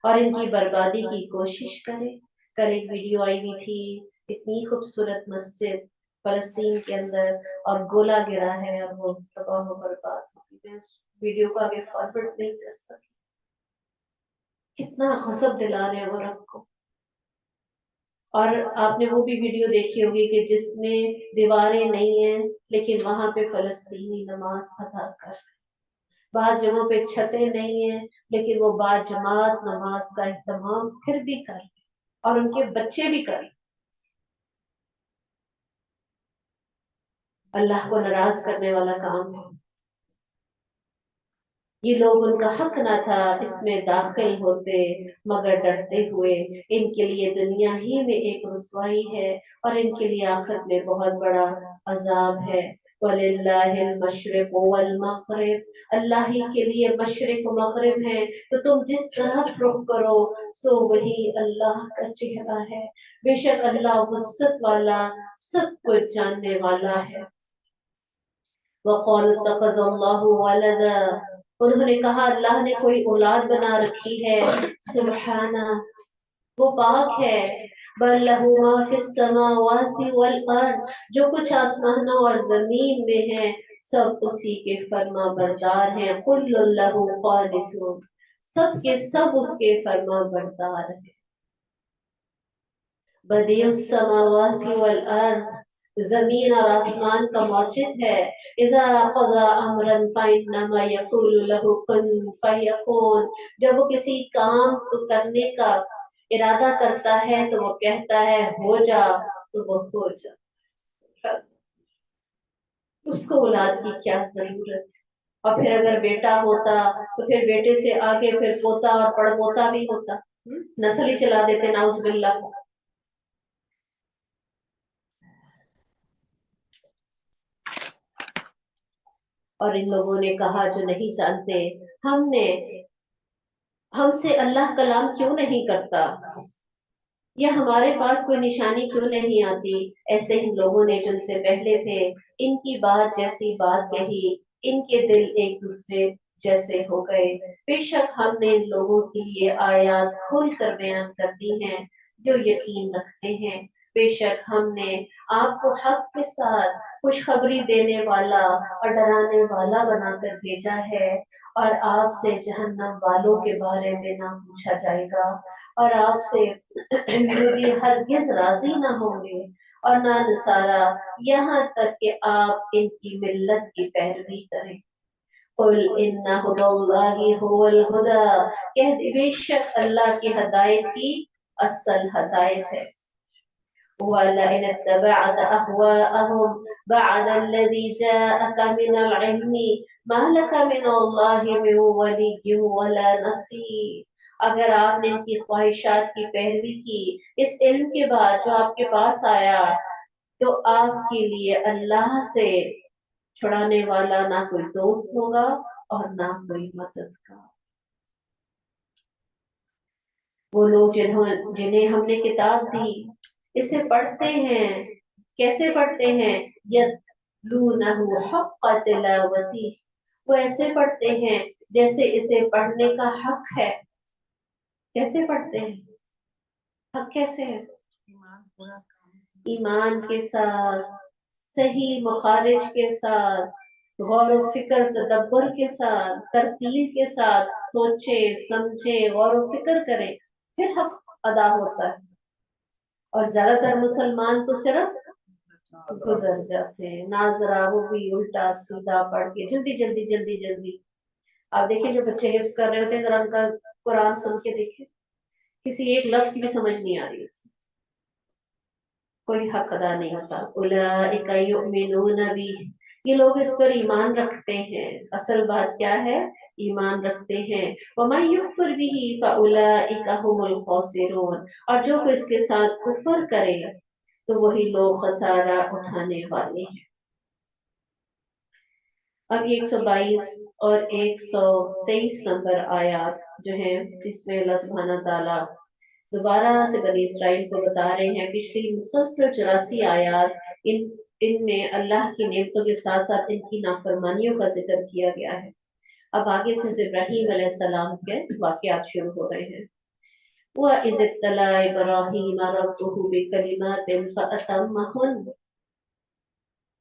और इनकी बर्बादी की कोशिश करे। कल एक वीडियो आई हुई थी, इतनी खूबसूरत मस्जिद फलस्तीन के अंदर, और गोला गिरा है और वो तबाह व बर्बाद हो गई। मैं उस वीडियो को आगे फॉरवर्ड नहीं कर सकी। कितना गजब दिला रहे हैं वो रब को। और आपने वो भी वीडियो देखी होगी कि जिसमें दीवारें नहीं है लेकिन वहां पे फलस्तीनी नमाज अदा कर, बाज जगहों पे छतें नहीं है लेकिन वो बाजमात नमाज का एहतमाम फिर भी कर, और उनके बच्चे भी कर। अल्लाह को नाराज करने वाला काम है। ये लोग, उनका हक ना था इसमें दाखिल होते मगर डरते हुए। इनके लिए दुनिया ही में एक रुसवाई है और इनके लिए आखिरत में बहुत बड़ा अजाब है। वलिल्लाहिल मशरिक़ वल मग़रिब, अल्लाह ही के लिए मशरिक़ मग़रिब है, तो तुम जिस तरफ रुख करो सो वही अल्लाह का चेहरा है। बेशक अल्लाह वुस्सत वाला, सब कुछ जानने वाला है। वक़ालू इत्तख़ज़ल्लाहु वलदा, उन्होंने कहा अल्लाह ने कोई औलाद बना रखी है। सुब्हाना, वो पाक है। बल लहू मा फिस समावाति वल अर्द, जो कुछ आसमानों और जमीन में है सब उसी के फर्मा बरदार हैं। कुल्लुन लहू क़ानितून, सब के सब उसके फर्मा बरदार हैं। बदीउस समावाति वल अर्द, जमीन और आसमान का मौजूद है। इज़ा क़ज़ा अमरन फ़इन्नमा यक़ूलु लहु कुन फ़यकून, जब वो किसी काम को करने का इरादा करता है तो वो कहता है हो जा, तो वो हो जा। उसको औलाद की क्या जरूरत। और फिर अगर बेटा होता तो फिर बेटे से आगे फिर पोता और पड़पोता भी होता, नस्ल ही चला देते नाउज़ुबिल्लाह। और इन लोगों ने कहा जो नहीं जानते, हमसे अल्लाह कलाम क्यों नहीं करता। یا ہمارے پاس کوئی نشانی کیوں نہیں آتی؟ ایسے ہی لوگوں نے جن سے پہلے تھے ان کی بات جیسی بات کہی، ان کے دل ایک دوسرے جیسے ہو گئے۔ بے شک ہم نے ان لوگوں کے لیے آیات کھول کر بیان کر دی ہیں جو یقین رکھتے ہیں۔ بے شک ہم نے آپ کو حق کے ساتھ خوشخبری دینے والا اور ڈرانے والا بنا کر بھیجا ہے، اور آپ سے جہنم والوں کے بارے میں نہ پوچھا جائے گا، اور آپ سے یہودی ہرگز راضی نہ ہوں گے اور نہ نصارا، یہاں تک کہ آپ ان کی ملت کی پیروی کریں۔ قل ان ہدی اللہ هو الہدی، کہہ دے بے شک اللہ کی ہدایت ہی اصل ہدایت ہے۔ وَلَئِنِ اتَّبَعْتَ أَهْوَاءَهُمْ بَعْدَ الَّذِي جَاءَكَ مِنَ الْعِلْمِ مَا لَكَ مِنَ اللَّهِ مِنْ وَلِيٍّ وَلَا نَصِيرٍ، اگر آپ نے ان کی خواہشات کی پیروی کی اس علم کے بعد جو آپ کے پاس آیا، تو آپ کے لیے اللہ سے چھڑانے والا نہ کوئی دوست ہوگا اور نہ کوئی مددگار۔ وہ لوگ جنہیں ہم نے کتاب دی اسے پڑھتے ہیں، کیسے پڑھتے ہیں؟ یتلونہ حق تلاوتی، وہ ایسے پڑھتے ہیں جیسے اسے پڑھنے کا حق ہے۔ کیسے پڑھتے ہیں؟ حق کیسے ہے؟ ایمان کے ساتھ، صحیح مخارج کے ساتھ، غور و فکر تدبر کے ساتھ، ترتیل کے ساتھ سوچے سمجھے غور و فکر کریں، پھر حق ادا ہوتا ہے۔ اور زیادہ تر مسلمان تو صرف گزر جاتے ہیں، ناظرہ وہ بھی الٹا سیدھا پڑھ کے جلدی جلدی جلدی جلدی۔ آپ دیکھیں جو بچے حفظ کر رہے ہوتے ہیں ذرا ان کا قرآن سن کے دیکھیں، کسی ایک لفظ کی بھی سمجھ نہیں آ رہی، کوئی حق ادا نہیں ہوتا۔ اولئک یؤمنون بہ، یہ لوگ اس پر ایمان رکھتے ہیں۔ اصل بات کیا ہے؟ ایمان رکھتے ہیں۔ ومن یکفر بہ فاولئک هم الخاسرون، اور جو کوئی اس کے ساتھ کفر کرے تو وہی لوگ خسارہ اٹھانے والے ہیں۔ اب 122 اور 123 نمبر آیات جو ہیں اس میں اللہ سبحانہ تعالیٰ دوبارہ سے بنی اسرائیل کو بتا رہے ہیں۔ پچھلی مسلسل 84 آیات ان میں اللہ کی نعمتوں کے ساتھ ساتھ ان کی نافرمانیوں کا ذکر کیا گیا ہے۔ اب آگے سے ابراہیم علیہ السلام کے واقعات شروع ہو رہے ہیں۔ وَإِذِ ابْتَلَىٰ إِبْرَاهِيمَ رَبُّهُ بِكَلِمَاتٍ فَأَتَمَّهُنَّ،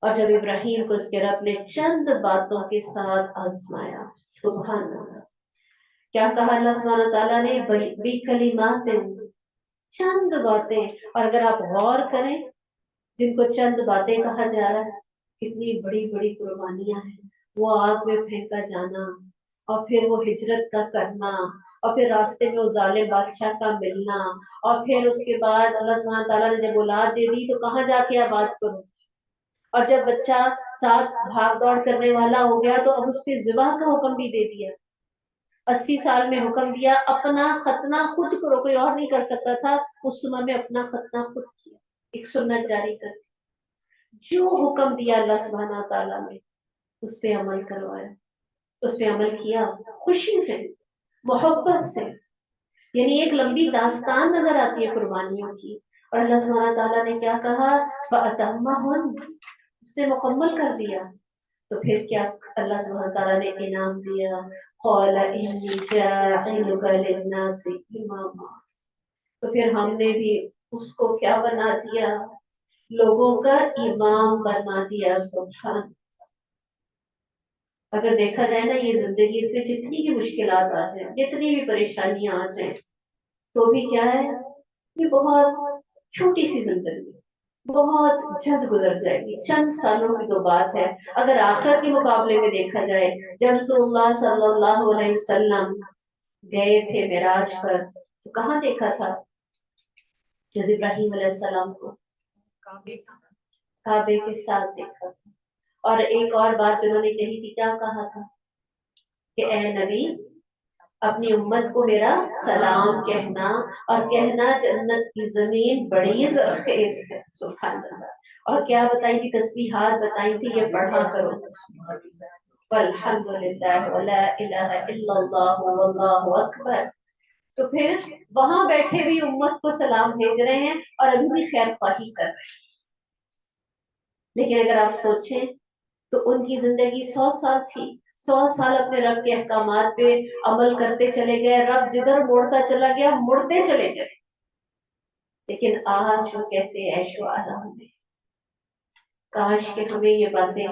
اور جب ابراہیم کو اس کے رب نے چند باتوں کے ساتھ آزمایا، سبحان اللہ، کیا کہا اللہ سبحانہ تعالیٰ نے؟ بِكَلِمَاتٍ، چند باتیں۔ اور اگر آپ غور کریں جن کو چند باتیں کہا جا رہا ہے، کتنی بڑی بڑی قربانیاں ہیں۔ وہ آگ میں پھینکا جانا، اور پھر وہ ہجرت کا کرنا، اور پھر راستے میں وہ ظالم بادشاہ کا ملنا، اور پھر اس کے بعد اللہ سبحانہ تعالیٰ نے جب اولاد دے دی تو کہاں جا کے آباد کرو، اور جب بچہ ساتھ بھاگ دوڑ کرنے والا ہو گیا تو اب اس پہ ذبح کا حکم بھی دے دیا۔ 80 سال میں حکم دیا اپنا ختنہ خود کرو، کوئی اور نہیں کر سکتا تھا، اس عمر میں اپنا ختنہ خود کیا، ایک سنت جاری کر جو حکم دیا اللہ سبحانہ تعالیٰ نے اس پہ عمل کروایا، اس پہ عمل کیا خوشی سے، محبت سے۔ یعنی ایک لمبی داستان نظر آتی ہے قربانیوں کی، اور اللہ سبحانہ تعالیٰ نے کیا کہا؟ فَأَتَمَّهُنَّ، اس نے مکمل کر دیا۔ تو پھر کیا اللہ سبحانہ تعالیٰ نے انعام دیا؟ قَالَ إِنِّي جَاعِلُكَ لِلنَّاسِ إِمَامًا، تو پھر ہم نے بھی اس کو کیا بنا دیا؟ لوگوں کا امام بنا دیا۔ سبحان، اگر دیکھا جائے نا یہ زندگی، اس میں جتنی بھی مشکلات آ جائیں، جتنی بھی پریشانیاں آ جائیں، تو بھی کیا ہے؟ یہ بہت چھوٹی سی زندگی، بہت جلد گزر جائے گی، چند سالوں کی تو بات ہے۔ اگر آخرت کے مقابلے میں دیکھا جائے، جب رسول اللہ صلی اللہ علیہ وسلم گئے تھے معراج پر تو کہاں دیکھا تھا؟ جب ابراہیم علیہ السلام کو کعبے کے ساتھ دیکھا تھا۔ اور ایک اور بات جنہوں نے کہی تھی، کیا کہا تھا؟ کہ اے نبی اپنی امت کو میرا سلام کہنا، اور کہنا جنت کی زمین بڑی زرخیز ہے۔ سبحان اللہ، اور کیا بتائی تھی؟ تسبیحات بتائی تھی، یہ پڑھا کرو، والحمد للہ ولا الہ الا اللہ واللہ اکبر۔ तो फिर वहां बैठे भी उम्मत को सलाम भेज रहे हैं और अभी भी खैर ख्वाही कर रहे हैं। लेकिन अगर आप सोचें तो उनकी जिंदगी 100 साल थी, 100 साल अपने रब के अहकामात पे अमल करते चले गए, रब जिधर मोड़ता चला गया मुड़ते चले गए। लेकिन आज वो कैसे ऐशो आराम में। काश कि हमें ये बातें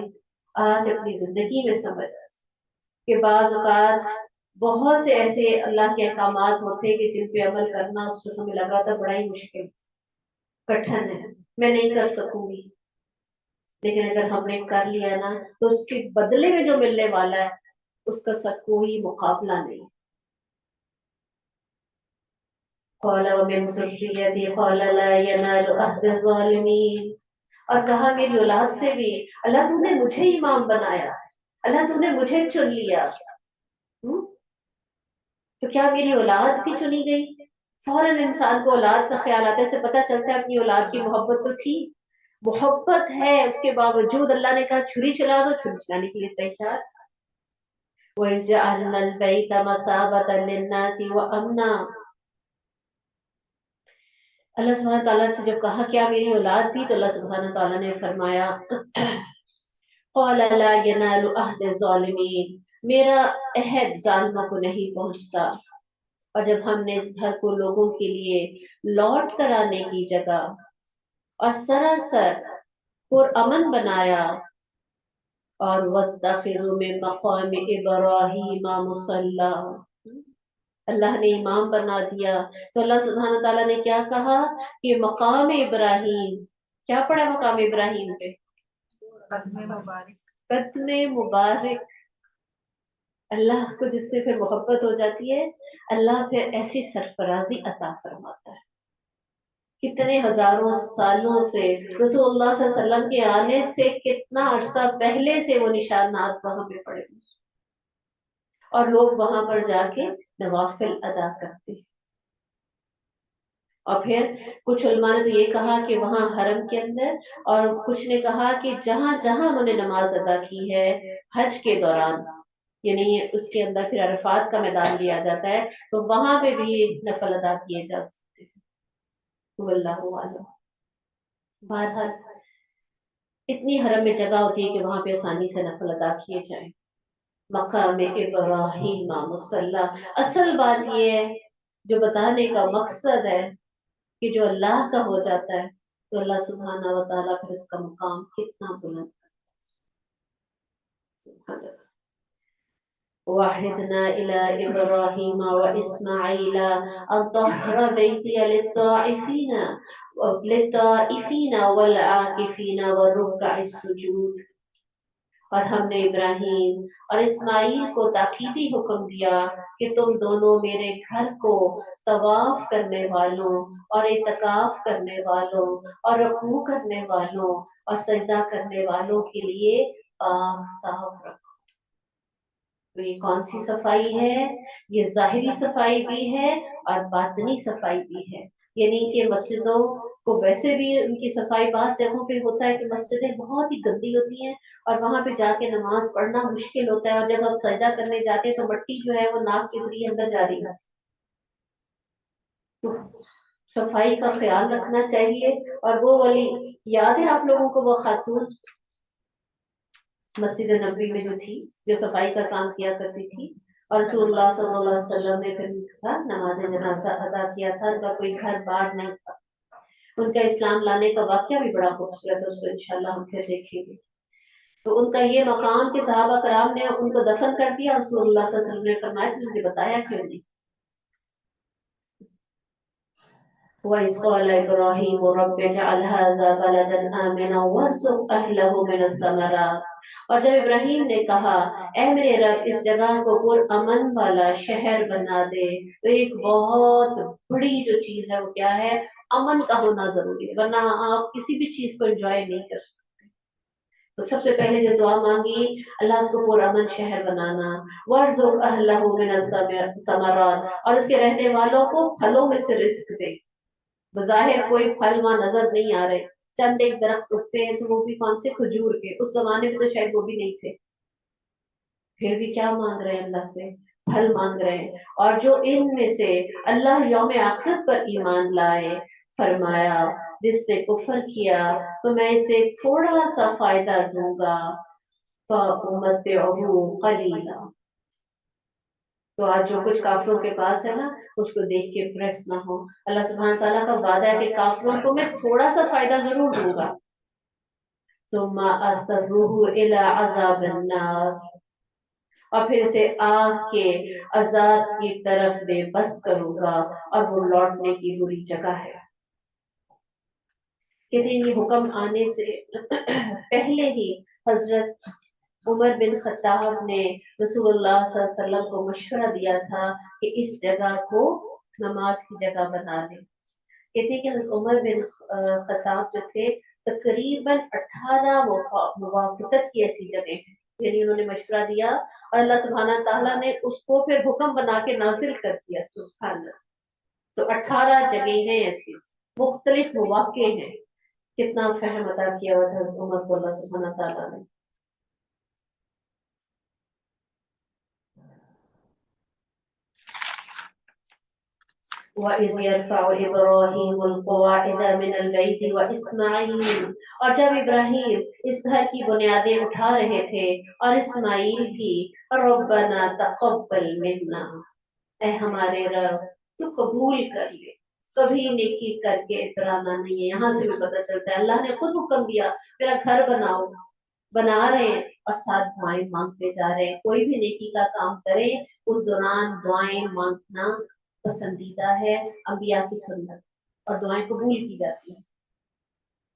आज अपनी जिंदगी में समझ आ जाए कि बाज औकात बहुत से ऐसे अल्लाह के अहकामात होते हैं कि जिन पे अमल करना उस पर हमें लगा था बड़ा ही मुश्किल कठिन है, मैं नहीं कर सकूंगी। लेकिन अगर हमने कर लिया ना तो उसके बदले में जो मिलने वाला है उसका सब कोई मुकाबला नहीं। और कहा मेरी औलाद से भी, अल्लाह तूने मुझे इमाम बनाया, अल्लाह तूने मुझे चुन लिया। तो क्या मेरी औलाद भी चुनी गई? फौरन इंसान को औलाद का ख्याल आता है, इससे पता चलता है अपनी औलाद की मोहब्बत तो थी, मोहब्बत है, उसके बावजूद अल्लाह ने कहा छुरी चला दो, छुरी चलाने के लिए तैयार। वजअलना अलबैत मसाबतन लिन्नासि व अमना। अल्लाह सुब्हानहू तआला से जब कहा क्या मेरी औलाद भी, तो अल्लाह सुब्हानहू तआला ने फरमाया क़ाल ला यनालु अहद ज़ालिमीन, मेरा अहद जालिमों को नहीं पहुंचता। और जब हमने इस घर को लोगों के लिए लौट कर आने की जगह और सरासर पुरअमन बनाया, और वत्तखिज़ू मिन मक़ाम इब्राहीम मुसल्ला, अल्लाह ने इमाम बना दिया। तो अल्लाह सुब्हानहू तआला ने क्या कहा कि मकाम इब्राहीम, क्या पढ़ा मकाम इब्राहीम पे? कदमे मुबारक। कदमे मुबारक। अल्लाह को जिससे फिर मोहब्बत हो जाती है, अल्लाह फिर ऐसी सरफराजी अता फरमाता है। कितने हजारों सालों से रसूलुल्लाह सल्लल्लाहु अलैहि वसल्लम के आने से कितना अरसा पहले से वो निशानात वहां पे पड़े और लोग वहां पर जाके नवाफिल अदा करते हैं। और फिर कुछ उलमा ने तो ये कहा कि वहां हरम के अंदर, और कुछ ने कहा कि जहां जहां उन्होंने नमाज अदा की है हज के दौरान, यानी उसके अंदर फिर अरफात का मैदान लिया जाता है, तो वहां पे भी नफल अदा किए जा सकते हैं। वल्लाहु आलम। बहरहाल इतनी हरम में जगह होती है कि वहां पे आसानी से नफल अदा किए जाए। मकाम इब्राहीम मुसल्ला, असल बात ये है जो बताने का मकसद है कि जो अल्लाह का हो जाता है तो अल्लाह सुब्हाना व तआला फिर उसका मुकाम कितना बुलंद करता है। वाहिदना इला इब्राहीम व इस्माईल अन तहरा बैती लित्ताइफीन वल आकिफीन व रुक्काइस सुजूद। और हमने इब्राहीम और इस्माईल को ताकीदी हुक्म दिया कि तुम दोनों मेरे घर को तवाफ करने वालों और इतकाफ करने वालों और रुकू करने वालों और सजदा करने वालों के लिए पाक साफ रखो। तो ये कौन सी सफाई है? ये जाहिरी सफाई भी है और बातनी सफाई भी है। यानी कि मस्जिदों को वैसे भी उनकी सफाई बात जगहों पे होता है कि मस्जिदें बहुत ही गंदी होती हैं और वहां पे जाके नमाज पढ़ना मुश्किल होता है, और जब हम सजदा करने जाते हैं तो मिट्टी जो है वो नाक के जरिए अंदर जा रही है। तो सफाई का ख्याल रखना चाहिए। और वो वाली याद है आप लोगों को, वो खातून मस्जिद नबी में जो थी, जो सफाई का काम किया करती थी, और रसूलुल्लाह सल्लल्लाहु अलैहि वसल्लम ने फिर उनका नमाज जनाजा अदा किया था। उनका कोई घर बार नहीं था। उनका इस्लाम लाने का वाकया भी बड़ा खूबसूरत है, उसको इंशाल्लाह हम फिर देखेंगे। तो उनका ये मकाम के सहाबा कराम ने उनको दफन कर दिया, रसूलुल्लाह सल्लल्लाहु अलैहि वसल्लम ने फरमाया कि मुझे बताया क्यों नहीं। वइज़ क़ाल इब्राहीम रब्बि इजअल हाज़ा बलदन आमिना वरज़ुक़ अहलहु मिनस्समरात। और जब इब्राहीम ने कहा ऐ मेरे रब इस जगह को पुरअमन वाला शहर बना दे, तो एक बहुत बड़ी जो चीज है वो क्या है? अमन का होना जरूरी है, वरना आप किसी भी चीज को एंजॉय नहीं कर सकते। तो सबसे पहले जो दुआ मांगी, अल्लाह उसको पुरअमन शहर बनाना, वरज़ुक़ अहलहु मिनस्समरात, और उसके रहने वालों को फलों में से रिस्क दे। बज़ाहिर कोई फल वहां नजर नहीं आ रहे, चंद एक दरख्त उगते हैं, तो वो भी कौन से? खजूर के। उस जमाने में तो शायद वो भी नहीं थे। फिर भी क्या मांग रहे हैं अल्लाह से? پھل مانگ رہے ہیں. اور جو ان میں سے اللہ یوم آخرت پر ایمان لائے فرمایا جس نے کفر کیا تو میں اسے تھوڑا سا فائدہ دوں گا فَأُمَتِّعُهُ قَلِيلًا. تو آج جو کچھ کافروں کے پاس ہے نا اس کو دیکھ کے پریس نہ ہو. اللہ سبحانہ تعالیٰ کا وعدہ ہے کہ کافروں کو میں تھوڑا سا فائدہ ضرور دوں گا. ثم أضطره إلى عذاب النار. اور پھر اسے آگ کے عذاب کی طرف بے بس کروں گا اور وہ لوٹنے کی بری جگہ ہے. کہتے ہیں یہ حکم آنے سے پہلے ہی حضرت عمر بن خطاب نے رسول اللہ صلی اللہ علیہ وسلم کو مشورہ دیا تھا کہ اس جگہ کو نماز کی جگہ بنا دیں. کہتے ہیں کہ حضرت عمر بن خطاب جو تھے تقریباً 18 موافقت کی ایسی جگہ ہیں. یعنی انہوں نے مشورہ دیا اور اللہ سبحانہ تعالیٰ نے اس کو پھر حکم بنا کے نازل کر دیا. سبحان اللہ. تو 18 جگہیں ہیں ایسی مختلف مواقع ہیں. کتنا فہم عطا کیا ہوا حضرت عمر کو اللہ سبحانہ تعالیٰ نے. وَإِذْ يَرْفَعُ إِبْرَاهِيمُ الْقَوَاعِدَ مِنَ الْبَيْتِ وَإِسْمَاعِيلُ. اور جب ابراہیم اس گھر کی بنیادیں اٹھا رہے تھے اور اسماعیل بھی. رَبَّنَا تَقَبَّلْ مِنَّا. اے ہمارے رب تو قبول کر لے. کبھی نیکی کر کے اترانا نہیں ہے. یہاں سے بھی پتہ چلتا ہے اللہ نے خود حکم دیا میرا گھر بناؤ. بنا رہے ہیں اور ساتھ دعائیں مانگتے جا رہے ہیں. کوئی بھی نیکی کا کام کرے اس دوران دعائیں مانگنا پسندیدہ ہے. انبیاء کی سنت اور دعائیں قبول کی جاتی ہیں.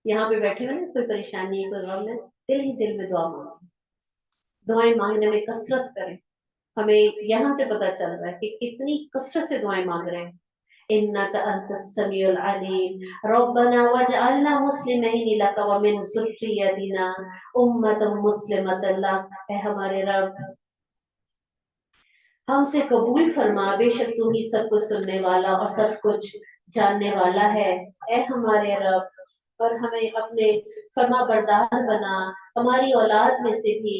یہاں پہ بیٹھے ہوئے کوئی پریشانی ہے کوئی غم ہے دل ہی دل میں دعا مانگیں. دعائیں مانگنے میں کثرت کریں. ہمیں یہاں سے پتہ چل رہا ہے کہ کتنی کثرت سے دعائیں مانگ رہے ہیں. انک انت السمیع العلیم ربنا واجعلنا مسلمین لک ومن ذریتنا امۃ مسلمۃ لک. اے ہمارے رب ہم سے قبول فرما. بے شک تم ہی سب کچھ سننے والا اور سب کچھ جاننے والا ہے. اے ہمارے رب اور ہمیں اپنے فرما بردار بنا. ہماری اولاد میں سے بھی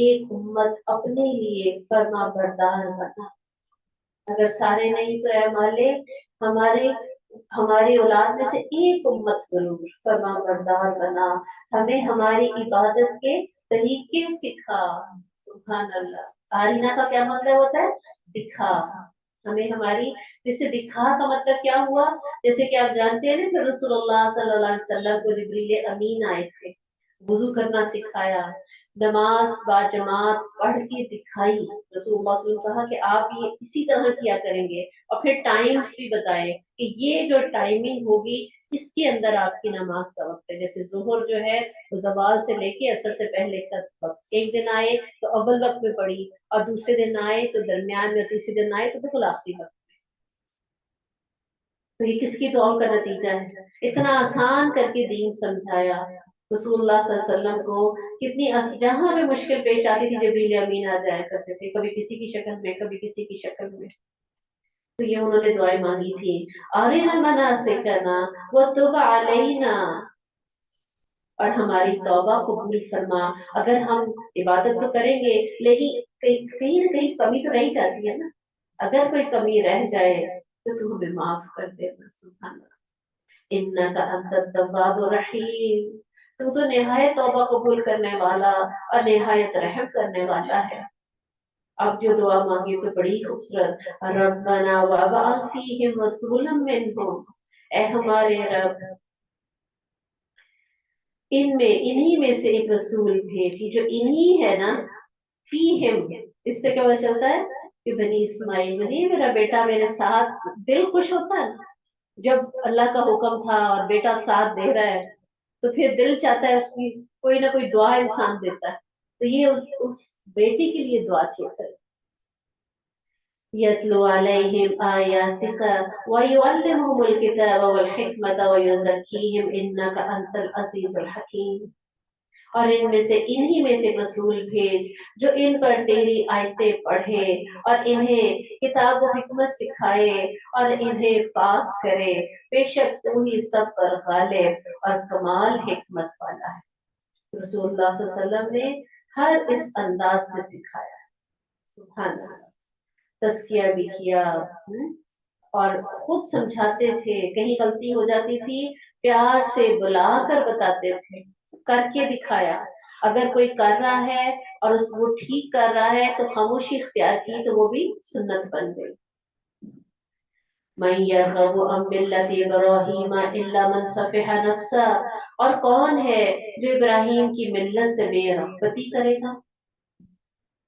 ایک امت اپنے لیے فرما بردار بنا. اگر سارے نہیں تو اے مالک ہماری اولاد میں سے ایک امت ضرور فرما بردار بنا. ہمیں ہماری عبادت کے طریقے سکھا. سبحان اللہ. آرینہ کا کیا مطلب ہوتا ہے؟ دکھا. ہمیں ہماری جسے دکھا کا مطلب کیا ہوا؟ جیسے کہ آپ جانتے ہیں نا کہ رسول اللہ صلی اللہ علیہ وسلم کو جبریل امین آئے تھے. وضو کرنا سکھایا. نماز باجماعت پڑھ کے دکھائی. رسول اللہ صلی اللہ علیہ وسلم کہا کہ آپ یہ اسی طرح کیا کریں گے. اور پھر ٹائمز بھی بتائے کہ یہ جو ٹائمنگ ہوگی اس کے اندر آپ کی نماز کا وقت ہے. جیسے ظہر جو ہے زوال سے لے کے عصر سے پہلے تک وقت. ایک دن آئے تو اول وقت میں پڑھی اور دوسرے دن آئے تو درمیان میں, تیسرے دن آئے تو بالکل آخری وقت. تو یہ کس کی دعاؤں کا نتیجہ ہے؟ اتنا آسان کر کے دین سمجھایا. رسول اللہ صلی اللہ علیہ وسلم کو کتنی جہاں بھی مشکل پیش آتی تھی جبریل امین آ جایا کرتے تھے. کبھی کسی کی شکل میں کبھی کسی کی شکل میں. تو یہ انہوں نے دعائیں مانگی تھی. ارینا مناسکنا وتب علینا. اور ہماری توبہ قبول فرما. اگر ہم عبادت تو کریں گے لیکن کہیں نہ کہیں کمی تو رہ جاتی ہے نا. اگر کوئی کمی رہ جائے تو تم ہمیں معاف کر دینا. سبحان اللہ. انک انت التواب الرحیم. تو نہایت توبہ قبول کرنے والا اور نہایت رحم کرنے والا ہے. اب جو دعا مانگی تو بڑی خوبصورت. ربنا وابعث فیہم رسولا منہم. اے ہمارے رب انہی میں سے ایک رسول بھیجی. جو انہی ہے نا فیہم, اس سے کیا پتہ چلتا ہے کہ بنی اسماعیل نہیں میرا بیٹا میرے ساتھ. دل خوش ہوتا ہے جب اللہ کا حکم تھا اور بیٹا ساتھ دے رہا ہے تو پھر دل چاہتا ہے اس کی کوئی نہ کوئی دعا انسان دیتا ہے. تو یہ اس بیٹی کے لیے دعا تھی سر. یتلو علیہم آیاتک ویعلمہم الکتاب والحکمۃ ویزکیہم انک انت العزیز الحکیم. اور ان میں سے انہی میں سے رسول بھیج جو ان پر تیری آیتیں پڑھے اور انہیں کتاب و حکمت سکھائے اور انہیں پاک کرے. بے شک تو ہی سب پر غالب اور کمال حکمت والا ہے. رسول اللہ صلی اللہ علیہ وسلم نے ہر اس انداز سے سکھایا. سبحان اللہ. तज़किया भी किया, और खुद समझाते थे, कहीं गलती हो जाती थी प्यार से बुलाकर बताते थे, करके दिखाया। अगर कोई कर रहा है और वो ठीक कर रहा है तो खामोशी इख्तियार की तो वो भी सुन्नत बन गई। मन यरगबु अन मिल्लति इब्राहीम इल्ला मन सफिहा नफ्सा, और कौन है जो इब्राहिम की मिल्लत से बेरग़बती करेगा।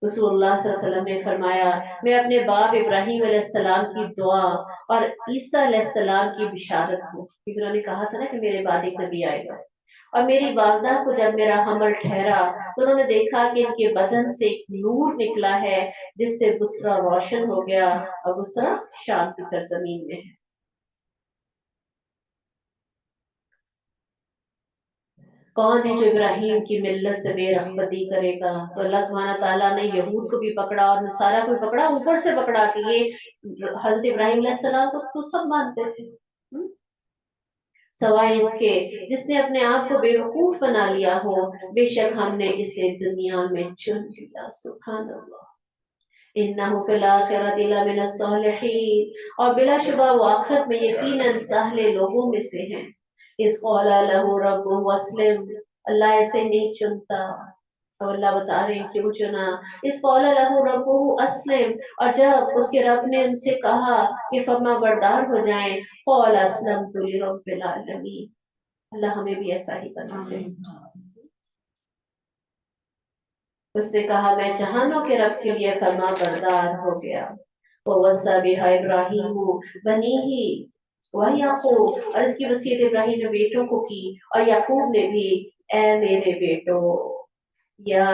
रसूलुल्लाह सल्लल्लाहु अलैहि वसल्लम ने फरमाया, मैं अपने बाप इब्राहिम अलैहिस्सलाम की दुआ और ईसा अलैहिस्सलाम की बिशारत हूँ। उन्होंने कहा था ना कि मेरे बाद एक नबी आएगा, और मेरी वालदा को जब मेरा हमल ठहरा तो उन्होंने देखा कि इनके बदन से एक नूर निकला है जिससे बुसरा रोशन हो गया, और बुसरा शाम की सरजमीन में है। कौन है जो इब्राहिम की मिल्लत से बेरग़बती करेगा। तो अल्लाह सुब्हानहू तआला ने यहूद को भी पकड़ा और नसारा को भी पकड़ा, ऊपर से पकड़ा कि ये हज़रत इब्राहिम अलैहिस्सलाम को तो सब मानते थे, सवाए इसके जिसने अपने आप को बेवकूफ बना लिया हो, बेशक हमने इसे दुनिया में चुन लिया। सुभान अल्लाह। इन्नहु फिल आखिरति लमिनस सालिहीन, और बिलाशुबा वो आखिरत में यकीनन साले लोगों में से हैं। इस क़ाला लहू रब्बुहु अस्लिम, अल्लाह ऐसे नहीं चुनता, और अल्लाह बता रहे हैं क्यों चुना। इस क़ाला लहू रब्बुहु अस्लिम, और जब उसके रब ने उनसे कहा कि फरमा बरदार हो जाएं, क़ाल अस्लमतु लिरब्बिल आलमीन, अल्लाह हमें भी ऐसा ही बना दे। उसने कहा मैं जहानों के रब के लिए फरमा बरदार हो गया। वस्सा बिहा इब्राहीम बनीही व याकूब, और इसकी वसीयत इब्राहिम ने बेटों को की और याकूब ने भी, ए मेरे बेटो, या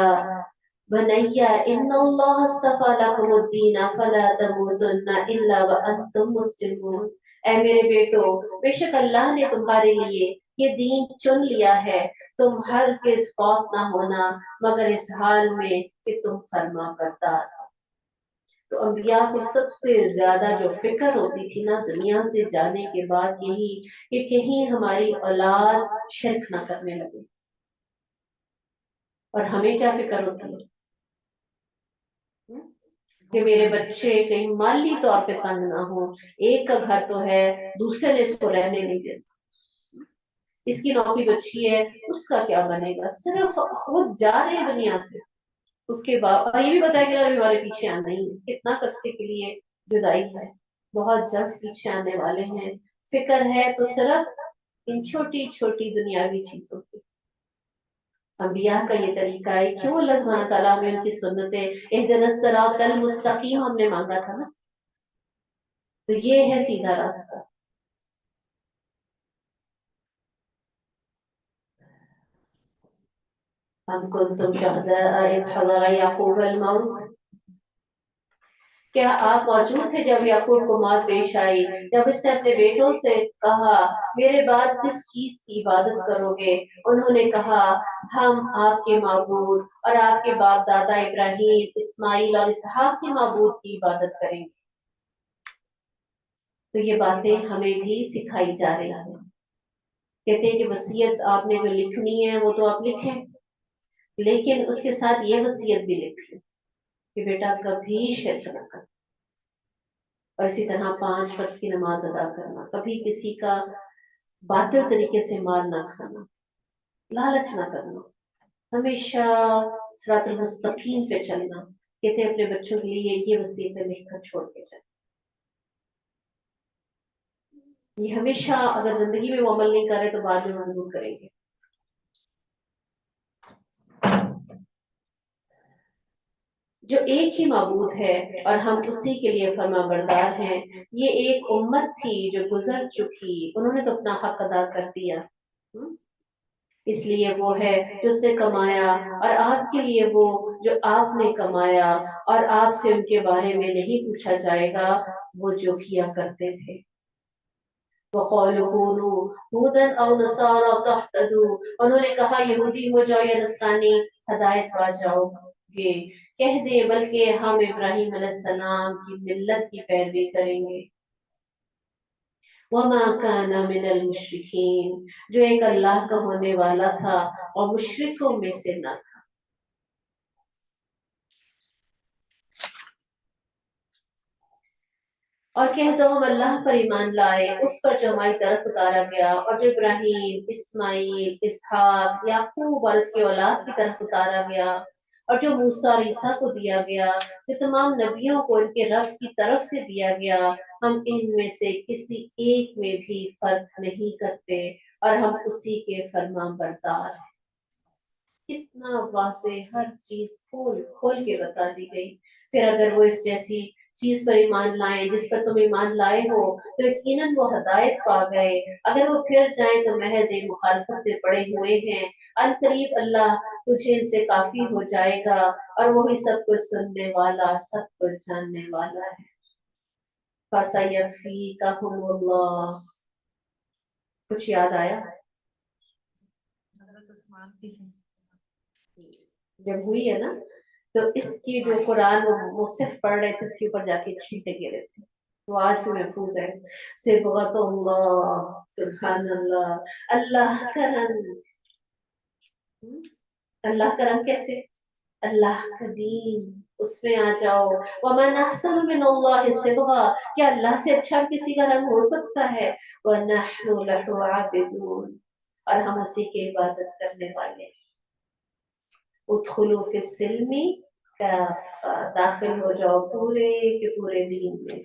बनैया इन्नल्लाह अस्तफा लकुमुद्दीन फला तमूतुन्ना इल्ला व अंतुम मुस्लिमून, ऐ मेरे बेटो, बेशक अल्लाह ने तुम्हारे लिए ये दीन चुन लिया है, तुम हरगिज़ फौत ना होना मगर इस हाल में कि तुम फरमा बरदार। तो अंबिया को सबसे ज्यादा जो फिक्र होती थी ना दुनिया से जाने के बाद, यही कि कहीं हमारी औलाद शिर्क ना करने लगे। और हमें क्या फिक्र होती है कि मेरे बच्चे कहीं माली तौर पे तंग ना हो। एक का घर तो है, दूसरे ने इसको रहने नहीं देना, इसकी नौकरी अच्छी है, उसका क्या बनेगा। सिर्फ खुद जा रहे हैं दुनिया से, उसके बाद और ये भी बताया कि हमारे पीछे आना नहीं है, कितना करसे के लिए जुदाई है, बहुत जल्द पीछे आने वाले हैं। फिक्र है तो सिर्फ इन छोटी छोटी दुनियावी चीजों की। अंबिया का ये तरीका है। क्यों अल्लाह सुब्हानहू तआला में उनकी सुन्नतें इहदिनस सिरातल मुस्तकीम हमने मांगा था ना, तो ये है सीधा रास्ता। हम कुंतुम शुहदा इज़ हज़रा याकूबल मौत, क्या आप मौजूद थे जब याकूब को मौत पेश आई, जब उसने अपने बेटों से कहा मेरे बाद किस चीज की इबादत करोगे। उन्होंने कहा हम आपके माबूद और आपके बाप दादा इब्राहिम, इस्माइल और इसहाक के माबूद की इबादत करेंगे। तो ये बातें हमें भी सिखाई जा रही है। कहते हैं कि वसीयत आपने जो लिखनी है वो तो आप लिखें, लेकिन उसके साथ ये वसीयत भी लिख लें कि बेटा कभी शिर्क न कर, और इसी तरह 5 वक्त की नमाज अदा करना, कभी किसी का बातिल तरीके से मार ना खाना, लालच ना करना, हमेशा सिरातुल मुस्तकीम पे चलना। कहते हैं अपने बच्चों के लिए ये वसीयतें लिखकर छोड़ के जाए। ये हमेशा अगर जिंदगी में वो अमल नहीं करे तो बाद में वो जरूर करेंगे। जो एक ही माबूद है और हम उसी के लिए फरमाबरदार हैं। ये एक उम्मत थी जो गुजर चुकी, उन्होंने तो अपना हक अदा कर दिया, इसलिए वो है जो उसने कमाया, और आपके लिए वो जो आपने कमाया, और आपसे उनके बारे में नहीं पूछा जाएगा वो जो किया करते थे। वक़ालू कूनू हुदन औ नसारा तहतदू, उन्होंने कहा यहूदी हो जाओ या नसरानी, हदायत पा जाओगे। कह दे बल्कि हम इब्राहिम अलैहिस्सलाम की मिल्लत की पैरवी करेंगे। वमा काना मिनल मुशरिकीन, जो एक अल्लाह का होने वाला था और मुशरिकों में से न था। और कह दो हम अल्लाह पर ईमान लाए, उस पर जो हमारी तरफ उतारा गया और जो इब्राहीम, इस्माइल, इसहाक, याकूब और उसकी औलाद की तरफ उतारा गया, और जो मूसा और ईसा को दिया गया, जो तमाम नबियों को इनके रब की तरफ से दिया गया, हम इनमें से किसी एक में भी फर्क नहीं करते और हम उसी के फरमाबरदार हैं। कितना वासे हर चीज खोल खोल के बता दी गई। फिर अगर वो इस जैसी चीज पर ईमान लाए जिस पर तुम ईमान लाए हो, तो यकीनन वो हदायत पा गए। अगर वो फिर जाए तो महज एक मुखालफत में पड़े हुए हैं। अनकरीब अल्लाह तुझे इनसे काफी हो जाएगा और वही सब कुछ सुनने वाला, सब कुछ जानने वाला है। फसयकफीकहुमुल्लाह। कुछ याद आया? हजरत उस्मान की जब हुई है ना, तो इसकी जो कुरान वो सिर्फ पढ़ रहे थे, उसके ऊपर जाके छींटे गिरे थे, तो आज भी महफूज है। सिबगतुल्लाह, सुभान अल्लाह, अल्लाह का रंग। अल्लाह का रंग कैसे? अल्लाह का दीन, उसमें आ जाओ। वमन अहसनु मिनल्लाहि सिबगा, क्या अल्लाह से अच्छा किसी का रंग हो सकता है? वनहनु लहु आबिदून, और हम उसी की इबादत करने वाले। उदखुलू फिस्सिल्मी काफ़ा, दाखिल हो जाओ पूरे के पूरे दीन में।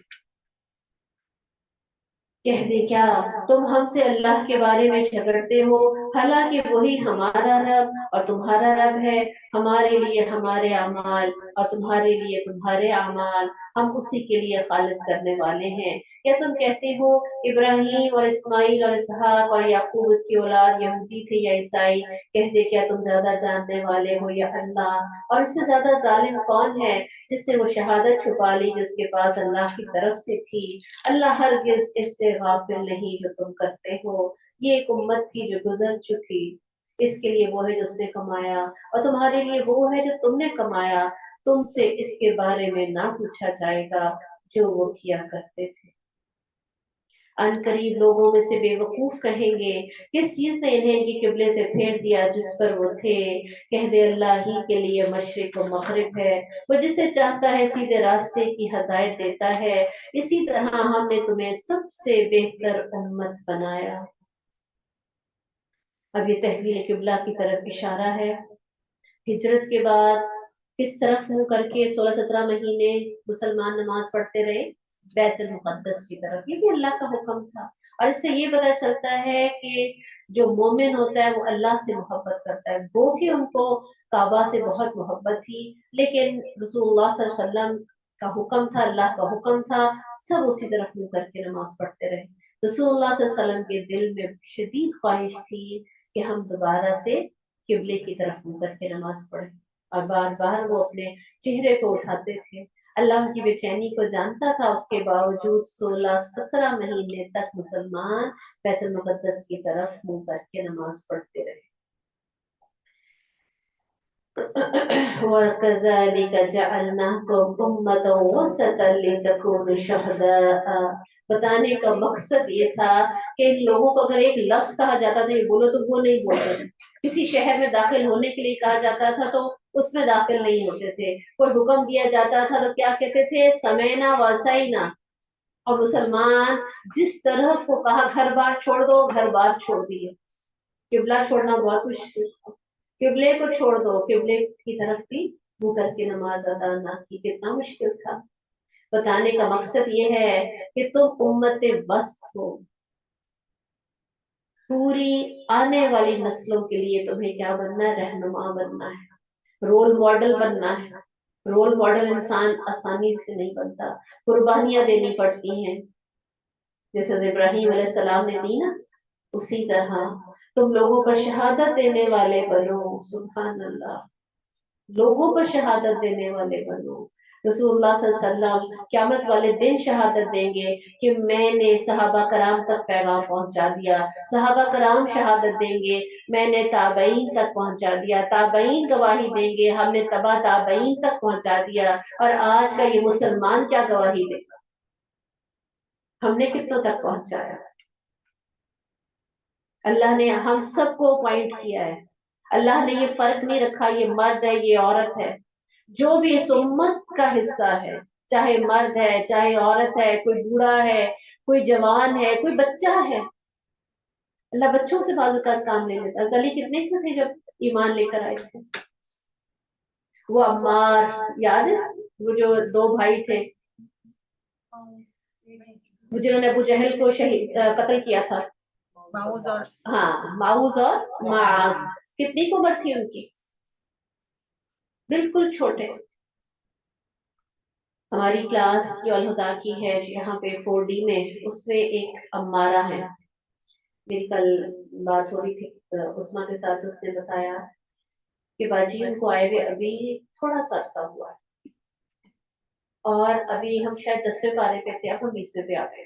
कह दे क्या तुम हमसे अल्लाह के बारे में झगड़ते हो, हालांकि वही हमारा रब और तुम्हारा रब है। हमारे लिए हमारे अमाल और तुम्हारे लिए तुम्हारे अमाल, हम उसी के लिए खालिस करने वाले हैं। या तुम कहते हो इब्राहीम और इस्माइल और इसहाक और याकूब उसकी औलाद यहूदी थे या ईसाई, कह दे क्या तुम ज्यादा जानने वाले हो या अल्लाह? और इससे ज्यादा जालिम कौन है जिसने वो शहादत छुपा ली जो उसके पास अल्लाह की तरफ से थी। अल्लाह हरगिज इससे गाफिल नहीं जो तुम करते हो। ये एक उम्मत थी जो गुजर चुकी, इसके लिए वो है जो उसने कमाया, और तुम्हारे लिए वो है जो तुमने कमाया। तुमसे इसके बारे में ना पूछा जाएगा जो वो किया करते थे। अनकरीब लोगों में से बेवकूफ कहेंगे, किस चीज ने इन्हें इनकी किबले से फेर दिया जिस पर वो थे? कह दे अल्लाह ही के लिए मशरिक और मगरिब है, वो जिसे चाहता है सीधे रास्ते की हदायत देता है। इसी तरह हमने तुम्हें सबसे बेहतर उम्मत बनाया। अब ये तहवील किबला की तरफ इशारा है। हिजरत के बाद किस तरफ मुंह करके 16-17 महीने मुसलमान नमाज पढ़ते रहे? बैतुल मुकद्दस की तरफ। ये भी अल्लाह का हुक्म था। और इससे ये पता चलता है कि जो मोमिन होता है वो अल्लाह से मोहब्बत करता है। वो कि उनको काबा से बहुत मोहब्बत थी, लेकिन रसूलुल्लाह सल्लल्लाहु अलैहि वसल्लम का हुक्म था, अल्लाह का हुक्म था, सब उसी तरफ मुंह करके नमाज पढ़ते रहे। रसूलुल्लाह सल्लल्लाहु अलैहि वसल्लम के दिल में शदीद ख्वाहिश थी कि हम दोबारा से किबले की तरफ मुंह करके नमाज पढ़े, और बार बार वो अपने चेहरे को उठाते थे। अल्लाह उनकी बेचैनी को जानता था, उसके बावजूद 16-17 महीने तक मुसलमान बैतुल मुकद्दस की तरफ मुंह करके नमाज पढ़ते रहे। वकज़ालिका जअलनाकुम उम्मतन वसतन लितकूनु शुहदाअ। बताने का मकसद ये था कि इन लोगों को अगर एक लफ्ज कहा जाता था ये बोलो तो वो नहीं बोलते थे। किसी शहर में दाखिल होने के लिए कहा जाता था तो उसमें दाखिल नहीं होते थे। कोई हुक्म दिया जाता था तो क्या कहते थे? समयना वसैना। और मुसलमान जिस तरफ को कहा घर बार छोड़ दो, घर बार छोड़ दिए। किबला छोड़ना बहुत मुश्किल था। किबले को छोड़ दो, किबले की तरफ भी मुंह करके नमाज अदा ना की, कितना मुश्किल था। बताने का मकसद ये है कि तुम उम्मत वस्त हो। पूरी आने वाली नस्लों के लिए तुम्हें क्या बनना है? रहनुमा बनना है, रोल मॉडल बनना है। रोल मॉडल इंसान आसानी से नहीं बनता, कुर्बानियां देनी पड़ती हैं। जैसे इब्राहीम अलैहिस्सलाम ने दी ना, उसी तरह तुम लोगों पर शहादत देने वाले बनो। सुभान अल्लाह, लोगों पर शहादत देने वाले बनो। रसूलुल्लाह सल्लल्लाहु अलैहि वसल्लम क़यामत वाले दिन शहादत देंगे कि मैंने सहाबा कराम तक पैगाम पहुंचा दिया। सहाबा कराम शहादत देंगे मैंने ताबईन तक पहुंचा दिया। ताबईन गवाही देंगे हमने तबा ताबईन तक पहुंचा दिया। और आज का ये मुसलमान क्या गवाही देगा? हमने कितनों तक पहुंचाया? अल्लाह ने हम सबको अपॉइंट किया है। अल्लाह ने ये फर्क नहीं रखा ये मर्द है ये औरत है। जो भी इस उम्मत का हिस्सा है چاہے مرد ہے چاہے عورت ہے, کوئی بوڑھا ہے کوئی جوان ہے کوئی بچہ ہے. اللہ بچوں سے بعض اوقات کام لے لیتا. گلی کتنے سے تھے جب ایمان لے کر آئے تھے؟ وہ عمار یاد ہے, وہ جو 2 بھائی تھے جنہوں نے ابو جہل کو شہید قتل کیا تھا. معوذ اور ہاں, معوذ اور معاذ. کتنی عمر تھی ان کی؟ بالکل چھوٹے. ہماری کلاس جو الہدا کی ہے یہاں پہ 4D میں, اس میں ایک امارہ ہے. میری کل بات ہو رہی تھی عثمان کے ساتھ, اس نے بتایا کہ باجی ان کو آئے ہوئے ابھی تھوڑا سا عرصہ ہوا ہے, اور ابھی ہم شاید 10ویں پارے پہ تھے, اب ہم 20ویں پہ آ گئے.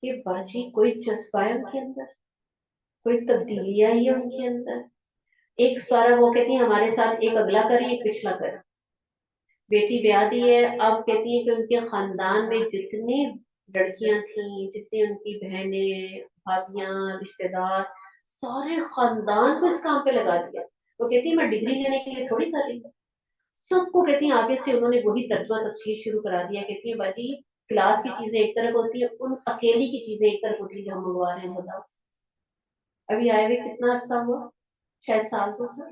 کہ باجی کوئی جذبہ ہے ان کے اندر, کوئی تبدیلی آئی ہے ان کے اندر. ایک سپارہ وہ کہتی ہیں ہمارے ساتھ ایک اگلا کرے ایک پچھلا کرے. بیٹی بیاہ دی ہے, اب کہتی ہیں کہ ان کے خاندان میں جتنی لڑکیاں تھیں, جتنی ان کی بہنیں بھابیاں رشتے دار, سارے خاندان کو اس کام پہ لگا دیا. وہ کہتی ہیں میں ڈگری لینے کے لیے تھوڑی کر رہی ہوں, سب کو کہتی ہیں آگے سے انہوں نے وہی ترجمہ تفسیر شروع کرا دیا. کہتی ہیں باجی کلاس کی چیزیں ایک طرف ہوتی ہیں, ان اکیلی کی چیزیں ایک طرف ہوتی ہیں جو ہم منگوا رہے ہیں خدا سے. ابھی آئے ہوئے کتنا عرصہ ہوا, شاید سال 2 سال.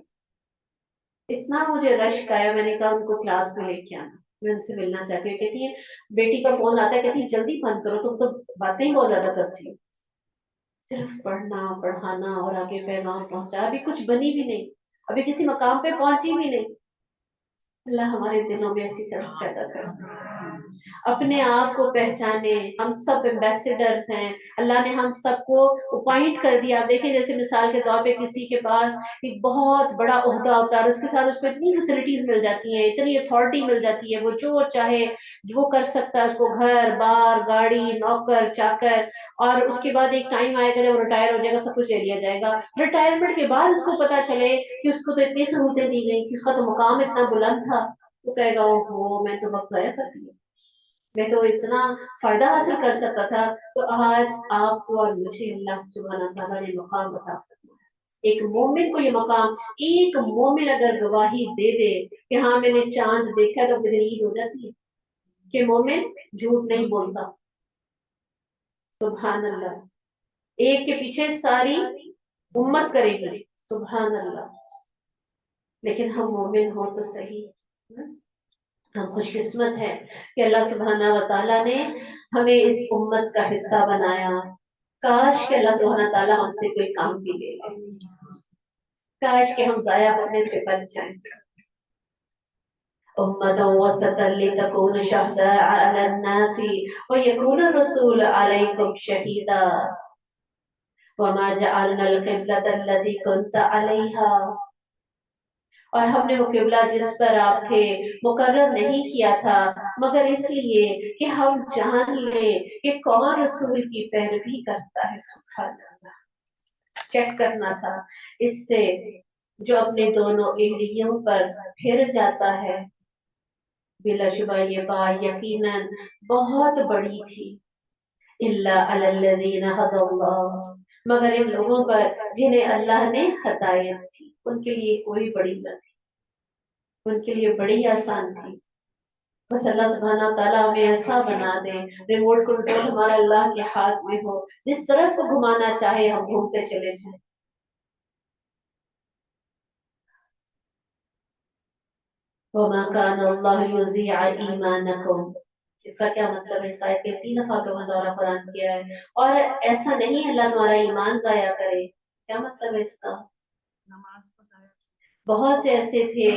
اتنا مجھے رشک آیا, میں نے کہا ان کو کلاس میں لے کے آنا, میں ان سے ملنا چاہتی ہوں. کہتی ہے بیٹی کا فون آتا ہے, کہتی ہے جلدی بند کرو, تم تو باتیں ہی بہت زیادہ کرتی ہو. صرف پڑھنا پڑھانا اور آگے پیغام پہنچا, ابھی کچھ بنی بھی نہیں, ابھی کسی مقام پہ پہنچی بھی نہیں. اللہ ہمارے دلوں میں ایسی طرف پیدا کر, اپنے آپ کو پہچانے. ہم سب ایمبیسیڈرز ہیں, اللہ نے ہم سب کو اپوائنٹ کر دیا. آپ دیکھیں جیسے مثال کے طور پہ کسی کے پاس ایک بہت بڑا عہدہ ہوتا ہے, اس کے ساتھ اس کو اتنی فیسلٹیز مل جاتی ہیں, اتنی اتھارٹی مل جاتی ہے, وہ جو چاہے وہ کر سکتا ہے. اس کو گھر بار گاڑی نوکر چاکر, اور اس کے بعد ایک ٹائم آئے گا جب ریٹائر ہو جائے گا, سب کچھ لے لیا جائے گا. ریٹائرمنٹ کے بعد اس کو پتا چلے کہ اس کو تو اتنی سہولتیں دی گئی تھی, اس کا تو مقام اتنا بلند تھا, تو کہے گا اوہو میں تو وقت ضائع کر دیا, میں تو اتنا فائدہ حاصل کر سکتا تھا. تو آج آپ کو اور مجھے اللہ سبحانہ تعالیٰ نے مقام بتا سکتا ہے. ایک مومن کو یہ مقام, ایک مومن اگر گواہی دے دے کہ ہاں میں نے چاند دیکھا, تو میری عید ہو جاتی ہے کہ مومن جھوٹ نہیں بولتا. سبحان اللہ. ایک کے پیچھے ساری امت کرے گی, سبحان اللہ. لیکن ہم مومن ہوں تو صحیح, ہم خوش قسمت ہیں کہ اللہ سبحانہ و تعالیٰ نے ہمیں اس امت کا حصہ بنایا. کاش کہ اللہ سبحانہ تعالیٰ ہم سے کوئی کام بھی لے لے, کاش کہ ہم ضائع ہونے سے بچ جائیں. أمة وسطا لتكون شهداء على الناس ويكون الرسول عليكم شهيدا وما جعلنا القبلة التي كنت عليها. اور ہم نے وہ قبلہ جس پر آپ تھے مقرر نہیں کیا تھا, مگر اس لیے کہ ہم جان لیں کہ کون رسول کی پیروی کرتا ہے. سبحان اللہ. چیک کرنا تھا اس سے جو اپنے دونوں انگلیوں پر پھر جاتا ہے, بلا شبہ یہ بات یقیناً بہت بڑی تھی. الا علی الذین ھدی اللہ, مگر ان لوگوں پر جنہیں اللہ نے ہدایت تھی, ان کے لیے کوئی بڑی نہ تھی, ان کے لیے بڑی آسان تھی. بس اللہ سبحانہ تعالیٰ ہمیں ایسا بنا دے, ریموٹ کنٹرول ہمارا اللہ کے ہاتھ میں ہو, جس طرف کو گھمانا چاہے ہم گھومتے چلے جائیں. وما كان الله يضيع ایمانکم. اس کا کیا مطلب ہے؟ اس آیت کے 3 دفعہ لوگوں نے دورہ قرآن کیا ہے, اور ایسا نہیں اللہ تمہارا ایمان ضائع کرے. کیا مطلب ہے اس کا؟ نماز کو ضائع بہت سے ایسے تھے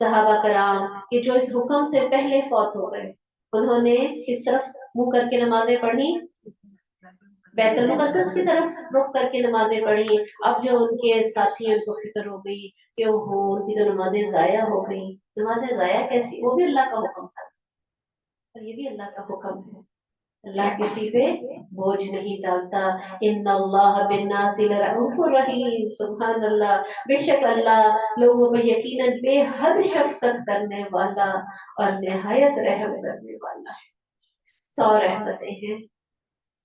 صحابہ کرام کہ جو اس حکم سے پہلے فوت ہو گئے. انہوں نے کس طرف منہ کر کے نمازیں پڑھی؟ بیت المقدس کی طرف رخ کر کے نمازیں پڑھی. اب جو ان کے ساتھی ان کو فکر ہو گئی کہ وہ ان کی تو نمازیں ضائع ہو گئی. نمازیں ضائع کیسی؟ وہ بھی اللہ کا حکم تھا, اور یہ بھی اللہ کا حکم ہے. اللہ کسی پہ بوجھ نہیں ڈالتا. ان اللہ بالناس لرؤوف رحیم. سبحان اللہ. بے شک اللہ لوگوں میں یقیناً بے حد شفقت کرنے والا اور نہایت رحم کرنے والا ہے. 100 رحمتیں ہیں,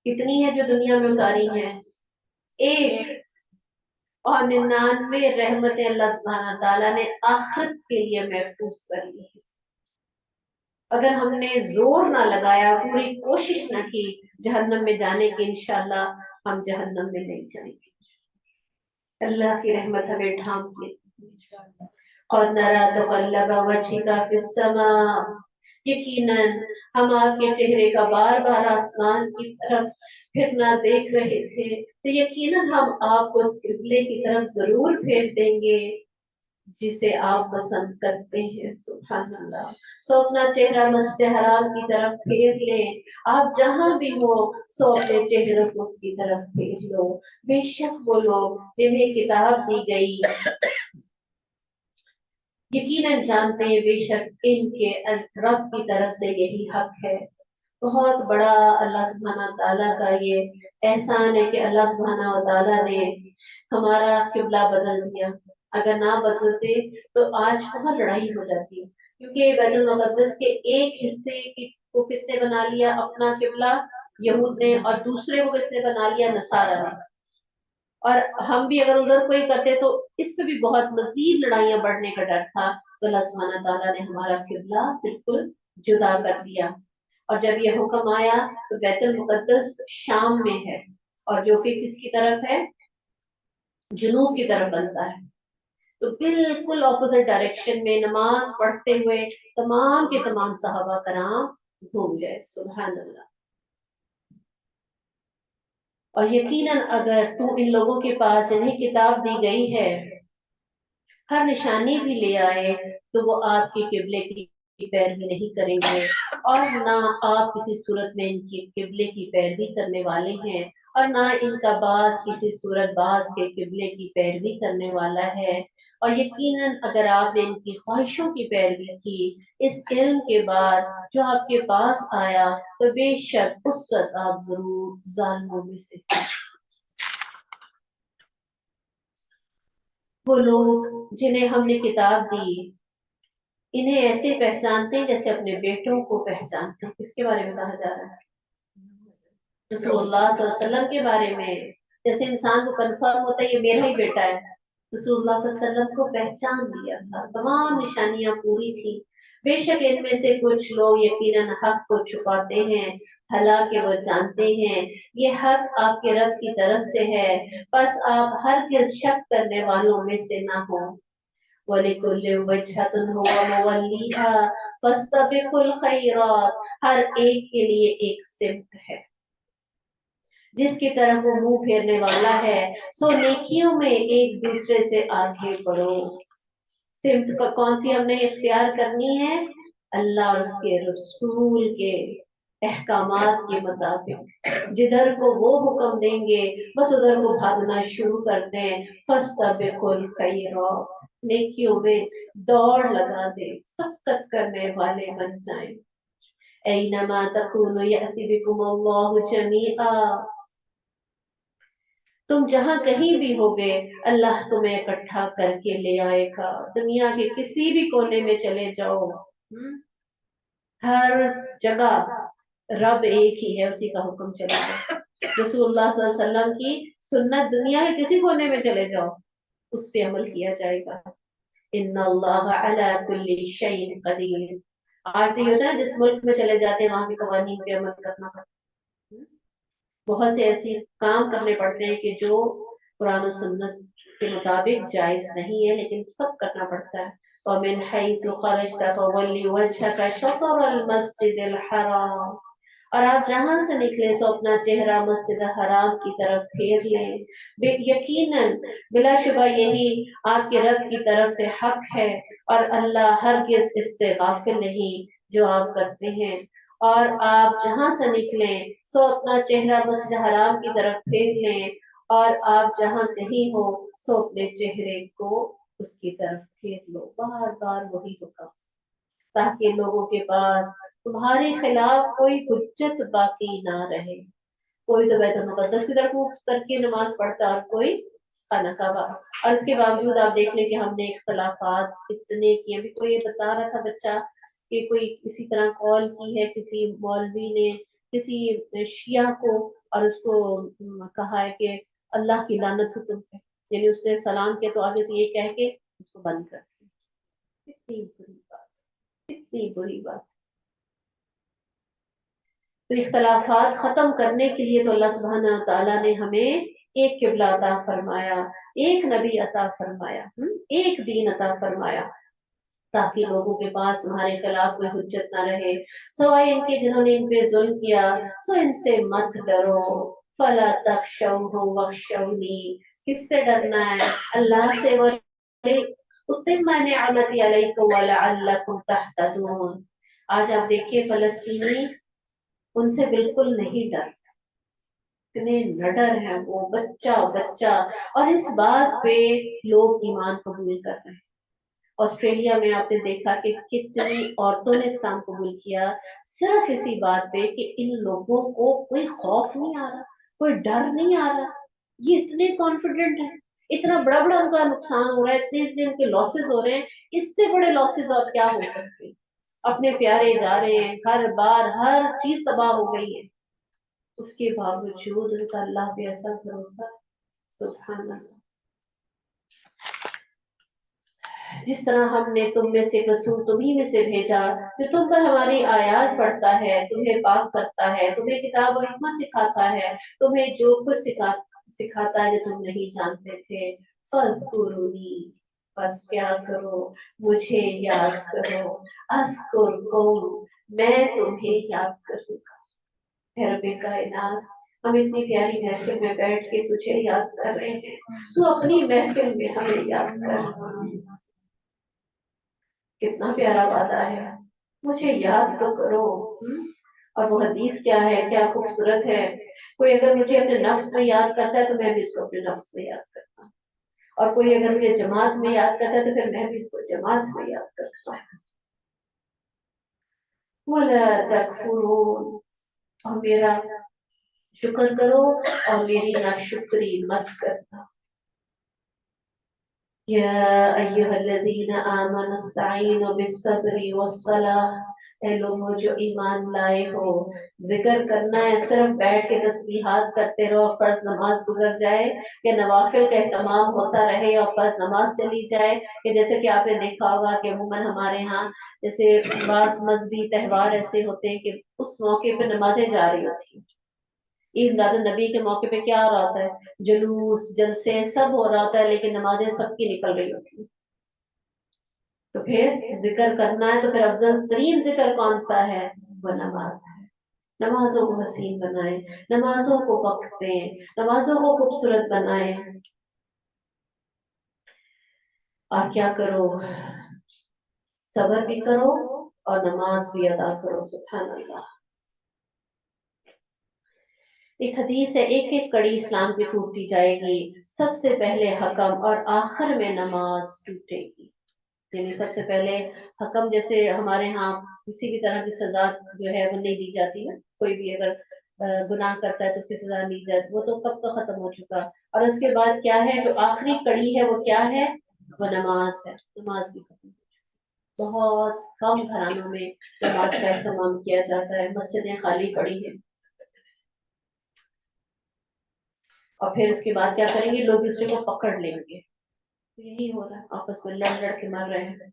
کتنی ہے جو دنیا میں اتاری ہیں؟ ایک. اور 99 رحمتیں اللہ سبحانہ تعالیٰ نے آخرت کے لیے محفوظ کر لی ہیں. अगर हमने जोर ना लगाया, पूरी कोशिश ना की जहन्नम में जाने की, इंशाल्लाह हम जहन्नम में नहीं जाएंगे। अल्लाह की रहमत हमें ढांप ले। और नरा तक़ल्लुब वजहिका फिस्समा, यकीनन हम आपके चेहरे का बार बार आसमान की तरफ फिरना देख रहे थे, तो यकीनन हम आपको उस किबले की तरफ जरूर फेर देंगे जिसे आप पसंद करते हैं। सुभान अल्लाह। सो अपना चेहरा मस्जिद हराम की तरफ फेर लें। आप जहां भी हो सो अपने चेहरे को उसकी तरफ फेर लो। बेशक वो लोग जिन्हें किताब दी गई यकीनन जानते हैं बेशक इनके रब की तरफ से यही हक है। बहुत बड़ा अल्लाह सुब्हाना ताला का ये एहसान है कि अल्लाह सुब्हाना ताला ने हमारा किबला बदल दिया। अगर ना बदलते तो आज बहुत लड़ाई हो जाती, क्योंकि बैतुल मुक़द्दस के एक हिस्से को किसने बना लिया अपना किबला, यहूद ने, और दूसरे को किसने बना लिया, नसारा ने। और हम भी अगर उधर कोई करते तो इस पे भी बहुत मजीद लड़ाइयां बढ़ने का डर था। तो अल्लाह सुब्हाना ताला ने हमारा किबला बिल्कुल जुदा कर दिया। और जब ये हुक्म आया तो बैतुल मुक़द्दस शाम में है, और जो कि किसकी तरफ है, जुनूब की तरफ बनता है। तो बिल्कुल ऑपोजिट डायरेक्शन में नमाज पढ़ते हुए तमाम के तमाम सहाबा कराम घूम गए। सुभान अल्लाह। और यकीनन अगर तू इन लोगों के पास जिन्हें किताब दी गई है हर निशानी भी ले आए तो वो आपके किबले की पैरवी नहीं करेंगे, और ना आप किसी सूरत में इनकी किबले की पैरवी करने वाले हैं, और ना इनका बास किसी सूरत बास के किबले की पैरवी करने वाला है। और यकीनन अगर आपने इनकी ख्वाहिशों की पैरवी की इस इल्म के बाद जो आपके पास आया, तो बेशक उस वक्त आप जरूर जालिमों में से वो लोग जिन्हें हमने किताब दी इन्हें ऐसे पहचानते हैं जैसे अपने बेटों को पहचानते हैं। किसके बारे में कहा जा रहा है? रसूलुल्लाह सल्लल्लाहु अलैहि वसल्लम के बारे में। जैसे इंसान को कंफर्म होता है ये मेरा ही बेटा है, रसूलुल्लाह सल्लल्लाहु अलैहि वसल्लम को पहचान लिया था, तमाम निशानियां पूरी थी। बेशक इनमें से कुछ लोग यकीनन हक को छुपाते हैं, हालांकि वो जानते हैं ये हक आपके रब की तरफ से है, बस आप हर किस शक करने वालों में से ना हो। वलिकुल्लि वजहतुन हुवा मुवल्लिहा फस्तबिकुल खैरात, हर एक के लिए एक सिमत है जिसकी तरफ वो मुंह फेरने वाला है, सो नेकियों में एक दूसरे से आगे बढ़ो। सिमत का कौन सी हमने इख्तियार करनी है? अल्लाह उसके रसूल के अहकामात के मुताबिक। जिधर को वो हुक्म देंगे बस उधर को भागना शुरू कर दें। फस्तबिकुल खैरात, नेकियों में दौड़ लगा दे, सबकत करने वाले बन जाएं। ऐनमा तकूनु यअति बिकुमुल्लाहु जमीआ, तुम जहां कहीं भी होगे अल्लाह तुम्हें इकट्ठा करके ले आएगा। दुनिया के किसी भी कोने में चले जाओ, हर जगह रब एक ही है, उसी का हुक्म चलेगा। रसूलुल्लाह सल्लल्लाहु अलैहि वसल्लम की सुन्नत दुनिया के किसी कोने में चले जाओ उस पे अमल किया जाएगा। इन्नल्लाह अला कुल्ली शैइन कदीर। आज तो ये होता है जिस मुल्क में चले जाते हैं वहां के कवानीन पे अमल करना पड़ता है। बहुत से ऐसे काम करने पड़ते हैं कि जो कुरान और सुन्नत के मुताबिक जायज नहीं है, लेकिन सब करना पड़ता है। वमिन हैसु खरजता फवल्ली वजहका शतरल मस्जिदिल हराम, और आप जहां से निकले सो अपना चेहरा मस्जिद हराम की तरफ फेर लें। यकीनन बिलाशुबा यही आपके रब की तरफ से हक है, और अल्लाह हरगिज इससे गाफिल नहीं जो आप करते हैं। और आप जहां से निकले सो अपना चेहरा मस्जिद हराम की तरफ फेर लें, और आप जहां कहीं हो सो अपने चेहरे को उसकी तरफ फेर लो। बार बार वही हुक्म, ताकि लोगों के पास तुम्हारे खिलाफ कोई हुज्जत बाकी ना रहे। कोई तो बैतुल मुक़द्दस की तरफ मुंह करके नमाज पढ़ता और कोई खाना काबा। और इसके बावजूद आप देख लें कि हमने इख्तलाफात कितने किए। अभी कोई ये बता रहा था बच्चा कि कोई इसी तरह कॉल की है किसी मौलवी ने किसी शिया को, और उसको कहा है कि अल्लाह की लानत हो तुम पे, यानी उसने सलाम किया तो आगे से ये कह के उसको बंद कर दिया। कितनी बुरी बात, कितनी बुरी बात। تو इख्तलाफात खत्म करने के लिए तो अल्लाह सुब्हानहू व तआला ने हमें एक किबला अता फरमाया, एक नबी अता फरमाया, एक दीन अता फरमाया, ताकि लोगों के पास तुम्हारे खिलाफ कोई हुज्जत ना रहे सवाए इनके जिन्होंने इन पे जुल्म किया। सो इनसे मत डरो, फला तखशौहुम वख्शौनी, किससे डरना है? अल्लाह से। उतिम्मा निअमती अलैकुम वलअल्लकुम तहतदून। आज आप देखिए फलस्तीनी उनसे बिल्कुल नहीं डर, इतने नडर हैं वो, बच्चा बच्चा। और इस बात पे लोग ईमान कबूल कर रहे हैं। ऑस्ट्रेलिया में आपने देखा कि कितनी औरतों ने इस्लाम कबूल किया, सिर्फ इसी बात पे कि इन लोगों को कोई खौफ नहीं आ रहा, कोई डर नहीं आ रहा, ये इतने कॉन्फिडेंट है, इतना बड़ा बड़ा उनका नुकसान हो रहा है, इतने इतने उनके लॉसेस हो रहे हैं, इससे बड़े लॉसेस और क्या हो सकते हैं? अपने प्यारे जा रहे हैं, हर बार हर चीज तबाह हो गई है, उसके बावजूद उनका अल्लाह पे ऐसा भरोसा। सुभान अल्लाह। जिस तरह हमने तुम में से रसूल तुम्ही में से भेजा जो तुम पर हमारी आयात पढ़ता है, तुम्हें पाक करता है, तुम्हें किताब और हिकमत सिखाता है, तुम्हें जो कुछ सिखाता है जो तुम नहीं जानते थे। फज़कुरूनी, बस क्या करो, मुझे याद करो। अज़कुरकुम, मैं तुम्हें याद करूंगा। हे रब्बे कायनात, हम इतनी प्यारी महफिल में बैठ के तुझे याद कर रहे हैं, तू अपनी महफिल में हमें याद कर। कितना प्यारा वादा है, मुझे याद तो करो। और वो हदीस क्या है, क्या खूबसूरत है। कोई अगर मुझे अपने नफ्स में याद करता है तो मैं भी इसको अपने नफ्स में याद करता हूँ, और कोई अगर मुझे जमात में याद करता है तो फिर मैं भी इसको जमात में याद करता हूँ। वला तकफुरून, और मेरा शुक्र करो और मेरी नाशुक्री मत करना। या अय्युहल्लज़ीना आमनु इस्तईनु बिस्सब्रि वस्सलाह, ऐ लोगों जो ईमान लाए हो, जिक्र करना है, सिर्फ बैठ के तस्बीहात करते रहो, फर्ज नमाज गुजर जाए कि नवाफिल का एहतमाम होता रहे और फर्ज नमाज चली जाए। कि जैसे कि आपने देखा होगा कि अमूमन हमारे यहाँ जैसे बास मजहबी त्योहार ऐसे होते हैं कि उस मौके पर नमाजें जारी होती हैं। ईद मिलाद नबी के मौके पे क्या हो रहा होता है, जुलूस जलसे सब हो रहा होता है, लेकिन नमाजें सबकी निकल रही होती है। तो फिर जिक्र करना है तो फिर अफजल तरीन जिक्र कौन सा है? वो नमाज है। नमाजों को हसीन बनाए, नमाजों को वक्त दें, नमाजों को खूबसूरत बनाए। और क्या करो, सब्र भी करो और नमाज भी अदा करो। सुभान अल्लाह। एक हदीस है, एक एक कड़ी इस्लाम की टूटती जाएगी, सबसे पहले हकम और आखिर में नमाज टूटेगी। यानी सबसे पहले हकम, जैसे हमारे यहाँ किसी भी तरह की सजा जो है वो नहीं दी जाती है, कोई भी अगर गुनाह करता है तो उसकी सजा नहीं दी जाती, वो तो कब तो खत्म हो चुका। और उसके बाद क्या है, जो आखिरी कड़ी है वो क्या है? वो नमाज है। नमाज भी खत्म। बहुत कम घरानों में नमाज का एहतमाम किया जाता है, मस्जिदें खाली पड़ी है। और फिर उसके बाद क्या करेंगे, लोग दूसरे को पकड़ लेंगे। यही हो रहा है, आपस में लड़ लड़ के मर रहे हैं।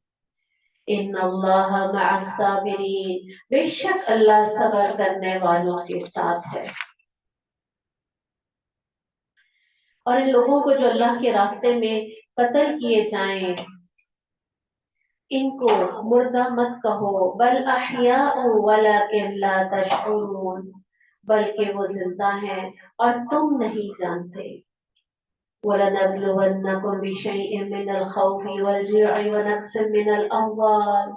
इन्नल्लाह मअस साबिरीन, बेशक अल्लाह सब्र करने वालों के साथ है। और इन लोगों को जो अल्लाह के रास्ते में कत्ल किए जाएं, इनको मुर्दा मत कहो, बल अहयाउ वलाकिन ला तशऊरून, बल्कि वो जिंदा हैं और तुम नहीं जानते। वलनब्लुवन्नकुम बिशैइन मिनल खौफि वल-जु'i व नक्सिन मिनल अमवाल,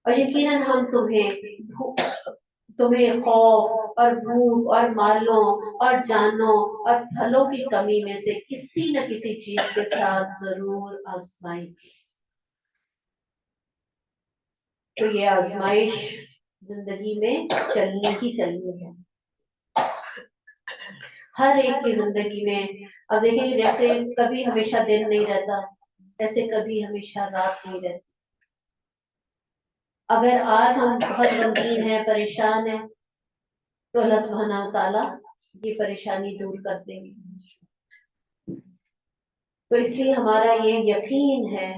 और यकीनन हम तुम्हें खौफ और भूख और मालों और जानों और फलों की कमी में से किसी न किसी चीज के साथ जरूर आजमाएंगे। तो ये आजमाइश जिंदगी में चलनी ही चलनी है, हर एक की जिंदगी में। अब देखेंगे, जैसे कभी हमेशा दिन नहीं रहता, ऐसे कभी हमेशा रात नहीं रहती। अगर आज हम बहुत गमगीन हैं, परेशान हैं, तो अल्लाह सुब्हानहू व तआला ये परेशानी दूर कर देंगे। तो इसलिए हमारा ये यकीन है,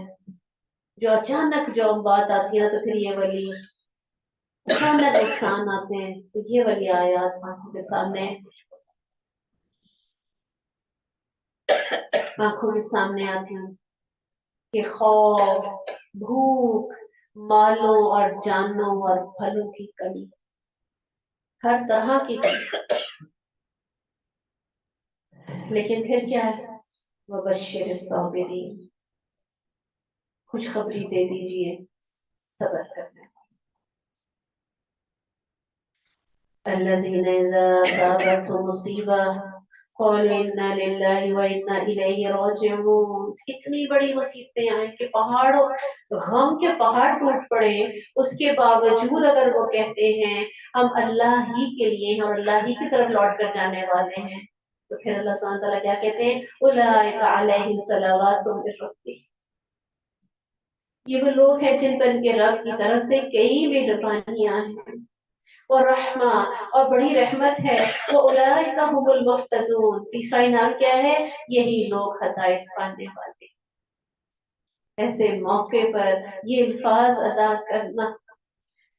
जो अचानक जो बात आती है तो फिर ये वली अचानक नुकसान आते हैं तो ये वाली आयत आंखों के सामने आती है कि खौफ, भूख, मालों और जानों और फलों की कमी, हर तरह की कमी। लेकिन फिर क्या है, वबश्शिर साबिरीन, खुशखबरी दे दीजिए सब्र करने अल्लज़ीना इज़ा असाबतहुम मुसीबा क़ालू इन्ना लिल्लाहि व इन्ना इलैहि राजिऊन। इतनी बड़ी मुसीबतें आए कि पहाड़ों गम के पहाड़ टूट पड़े, उसके बावजूद अगर वो कहते हैं हम अल्लाह ही के लिए हैं और अल्लाह ही की तरफ लौट कर जाने वाले हैं, तो फिर अल्लाह सुब्हानहू व तआला क्या कहते हैं, उलाइका अलैहिम सलावातुम मिर रब्बिहिम। ये वो लोग हैं जिन पर इनके रब की तरफ से कई मेहरबानियां हैं और रहमा और बड़ी रहमत है। वो उलाइका हुमुल मुहतदून। तीसरा इनाम क्या है, यही लोग हिदायत पाने वाले। ऐसे मौके पर ये अल्फाज अदा करना,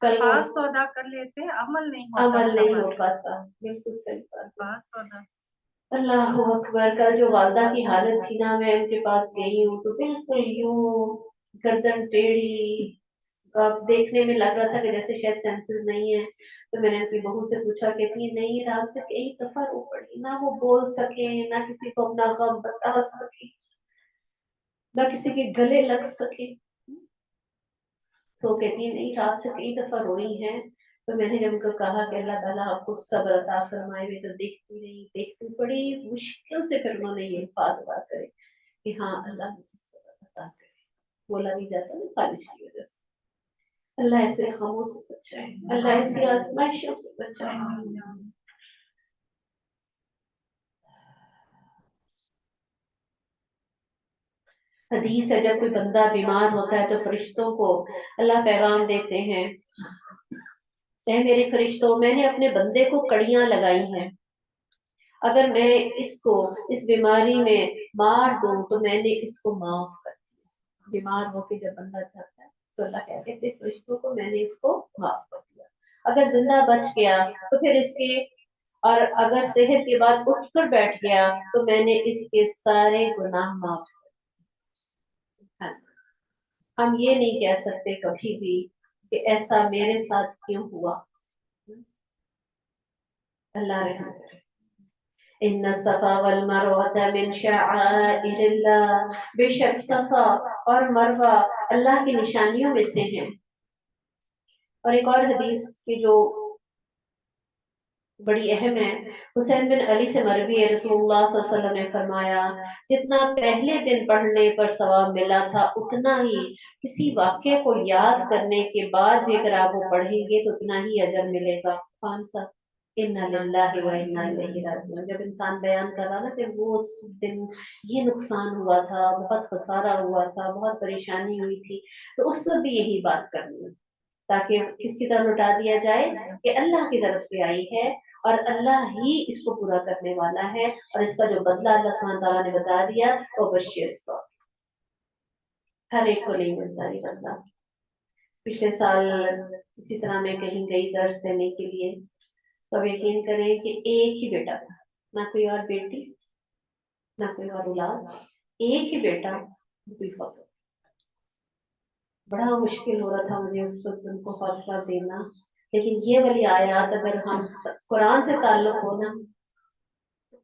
कल वो अल्फाज तो अदा कर लेते हैं, अमल नहीं होता। अमल नहीं हो पाता। बिल्कुल सही बात। अल्फाज तो अदा। अल्लाह अकबर। कल जो वालदा की हालत थी ना, मैं उनके पास गई हूँ तो बिल्कुल यूं गर्दन टेढ़ी, अब देखने में लग रहा था कि जैसे शायद सेंसेस नहीं है। तो मैंने अपनी बहू से पूछा, कहती नहीं, रात से कई दफा रो पड़ी, ना वो बोल सके, ना किसी को अपना गम बता सके, ना किसी के गले लग सके। तो कहती नहीं, रात से कई दफा रोई हैं। तो मैंने जब उनको कहा कि अल्लाह ताला आपको सब्र अता फरमाए, वे तो देखती रही, देखती, बड़ी मुश्किल से फिर उन्होंने ये अल्फाज अदा करे कि हाँ अल्लाह मुझे सब्र अता करे। बोला नहीं जाता ना खारिश की वजह से। अल्लाह ऐसे गमों से बचाए, अल्लाह ऐसी आजमाइशों से बचाए। हदीस है, जब कोई बंदा बीमार होता है तो फरिश्तों को अल्लाह पैगाम देते हैं, ऐ मेरे फरिश्तों, मैंने अपने बंदे को कड़ियां लगाई हैं, अगर मैं इसको इस बीमारी में मार दूं तो मैंने इसको माफ कर दिया। बीमार होके जब बंदा जाता है तो अल्लाह कहते हैं फरिश्तों को मैंने इसको माफ कर दिया। अगर जिंदा बच गया तो फिर इसके, और अगर सेहत के बाद उठकर बैठ गया तो मैंने इसके सारे गुनाह माफ कर दिए। हम ये नहीं कह सकते कभी भी कि ऐसा मेरे साथ क्यों हुआ। अल्लाह रहम करे। इन्ना सफा वल मरवा मिन शआइरिल्लाह, बेशक सफा और मरवा अल्लाह की निशानियों में से हैं। और एक और हदीस की जो बड़ी अहम है, हुसैन बिन अली से मरवी है, रसूलुल्लाह सल्लल्लाहु अलैहि वसल्लम ने फरमाया, जितना पहले दिन पढ़ने पर सवाब मिला था, उतना ही किसी वाक्य को याद करने के बाद भी अगर आप वो पढ़ेंगे तो उतना ही अजर मिलेगा। कौन सा, इन्ना लिल्लाहि व इन्ना इलैहि राजिऊन। जब इंसान बयान कर रहा ना कि वो उस दिन ये नुकसान हुआ था, बहुत खसारा हुआ था, बहुत परेशानी हुई थी, तो उस वक्त भी यही बात करनी है, ताकि किसकी तरफ लौटा दिया जाए कि अल्लाह की तरफ से आई है और अल्लाह ही इसको पूरा करने वाला है, और इसका जो बदला अल्लाह सुब्हानहू व तआला ने बता दिया, वो बशीर साबिर। हर एक को नहीं मिलता ये बदला। पिछले साल इसी तरह मैं कहीं गई दर्स देने के लिए, तो यकीन करें कि एक ही बेटा था, ना कोई और बेटी, ना कोई और औलाद, एक ही बेटा, कोई फौत। बड़ा मुश्किल हो रहा था मुझे उस वक्त उनको हौसला देना, लेकिन ये वाली आयत अगर हम कुरान से ताल्लुक हो ना,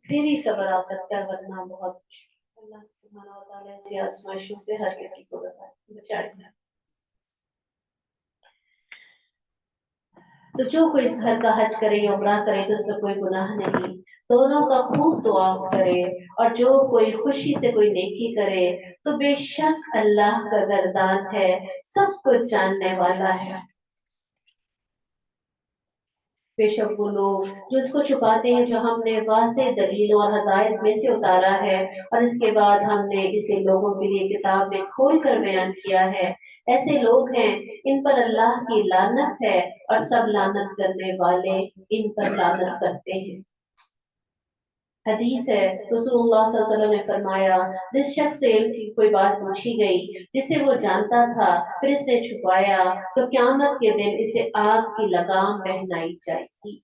फिर ही सब्र आ सकता है, वरना बहुत मुश्किल। अल्लाह सुब्हानहू व तआला ऐसी आजमाइशों से हर किसी को बचाए। तो जो कोई इस घर का हज करे या उम्रा करे तो उसमें कोई गुनाह नहीं, दोनों का खूब दुआ करे, और जो कोई खुशी से कोई नेकी करे तो बेशक अल्लाह का दरदान है, सब कुछ जानने वाला है। बेशक वो लोग जो इसको छुपाते हैं, जो हमने वाज़ेह दलीलों और हदायत में से उतारा है और इसके बाद हमने इसे लोगों के लिए किताब में खोल कर बयान किया है, ऐसे लोग हैं इन पर अल्लाह की लानत है और सब लानत करने वाले इन पर लानत करते हैं। हदीस है, रसूलुल्लाह सल्लल्लाहु अलैहि वसल्लम ने फरमाया, जिस शख्स से इल्म की कोई बात पूछी गई जिसे वो जानता था फिर इसने छुपाया तो क़यामत के दिन इसे आग की लगाम पहनाई जाएगी।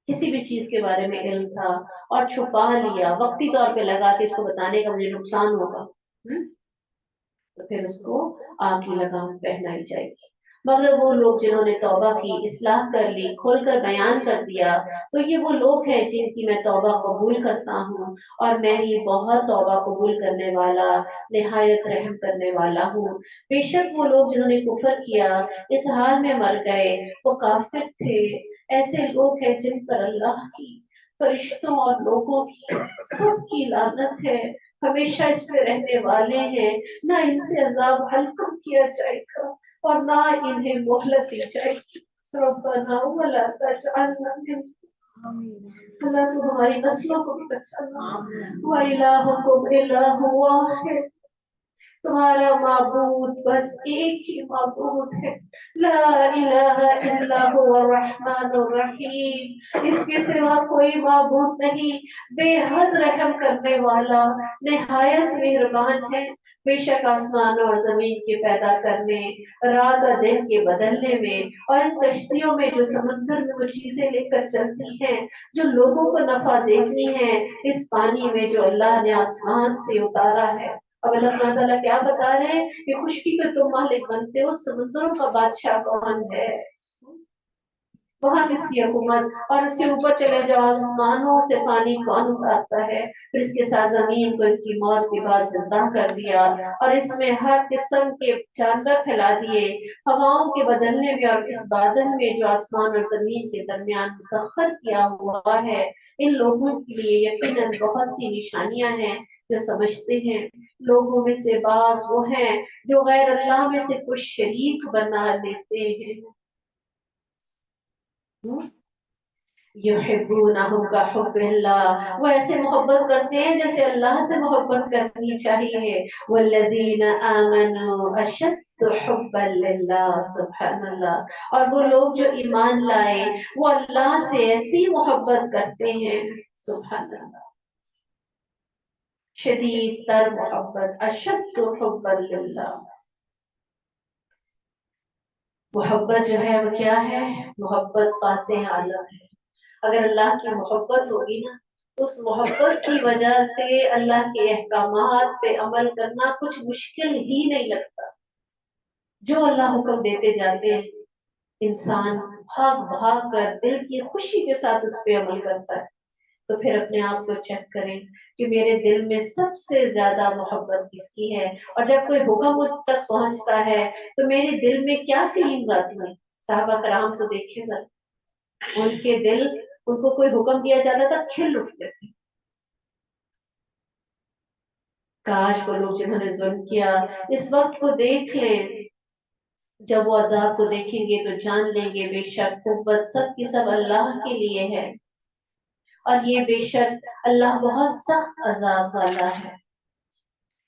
किसी भी चीज के बारे में इल्म था और छुपा लिया, वक्ती तौर पे लगा कि इसको बताने का मुझे नुकसान होगा, तो फिर उसको आग की लगाम पहनाई जाएगी। मगर वो लोग जिन्होंने तौबा की, इस्लाह कर ली, खोलकर बयान कर दिया, तो ये वो लोग हैं जिनकी मैं तौबा कबूल करता हूँ और मैं ही बहुत तौबा कबूल करने वाला, निहायत रहम करने वाला हूँ। बेशक वो लोग जिन्होंने कुफर किया इस हाल में मर गए, वो काफिर थे। ऐसे लोग हैं जिन पर अल्लाह की, फरिश्तों और लोगों की सबकी लानत है, हमेशा इसमें रहने वाले हैं, ना इनसे अजाब हल्का किया जाएगा और ना इन्हें मोहलत दी जाएगी। रब्बना वला तजअलना अल्लाह तो हमारी नस्लों को भी बचाना। व इलाहुकुम इलाहु वाहिद, तुम्हारा माबूद बस एक ही माबूद है, ला इलाहा इल्ला हुवा रहमानुर रहीम, इसके सिवा कोई माबूद नहीं, बेहद रहम करने वाला, निहायत मेहरबान है। बेशक आसमान और जमीन के पैदा करने, रात और दिन के बदलने में और इन कश्तियों में जो समुद्र में वो चीजें लेकर चलती हैं जो लोगों को नफा देती हैं, इस पानी में जो अल्लाह ने आसमान से उतारा है। अब अल्लाह सुब्हानहू तआला क्या बता रहे हैं कि खुशकी के तुम मालिक बनते हो, समुद्रों का बादशाह कौन है, वहां किसकी हुकूमत, और उससे ऊपर चले जाओ, आसमानों से पानी कौन उतारता है, फिर इसके साथ जमीन को इसकी मौत के बाद जिंदा कर दिया और इसमें हर किस्म के जानवर फैला दिए, हवाओं के बदलने में और इस बादल में जो आसमान और जमीन के दरमियान मुसख्खर किया हुआ है। इन लोगों के लिए यकीनन बहुत सी निशानियां हैं जो समझते हैं। लोगों में से बाज वो हैं जो गैर अल्लाह में से कुछ शरीक बना लेते हैं। युहिब्बूनहुम का हुब्बिल्लाह, वो ऐसे मोहब्बत करते हैं जैसे अल्लाह से मोहब्बत करनी चाहिए। वल्लज़ीना आमनू अशद्दु हुब्बन लिल्लाह, सुब्हानअल्लाह, और वो लोग जो ईमान लाए वो अल्लाह से ऐसी मोहब्बत करते हैं, सुब्हानअल्लाह, शदीद तर मोहब्बत, अशद्दु हुब्बन लिल्लाह। मोहब्बत जो है वो क्या है, मोहब्बत फाते आलम है। अगर अल्लाह की मोहब्बत होगी ना, उस मोहब्बत की वजह से अल्लाह के अहकामात पे अमल करना कुछ मुश्किल ही नहीं लगता। जो अल्लाह हुक्म देते जाते हैं इंसान भाग भाग कर दिल की खुशी के साथ उस पे अमल करता है। तो फिर अपने आप को चेक करें कि मेरे दिल में सबसे ज्यादा मोहब्बत किसकी है, और जब कोई हुक्म मुझ तक पहुंचता है तो मेरे दिल में क्या फीलिंग्स आती हैं। साहबा कराम को देखिएगा, उनके दिल, उनको कोई हुक्म दिया जाता था खिल उठते थे। काश वो लोग जिन्होंने जुल्म किया इस वक्त को देख लें, जब वो अजाब को देखेंगे तो जान लेंगे बेशक कुव्वत सब की सब अल्लाह के लिए है और ये बेशक अल्लाह बहुत सख्त अजाब वाला है।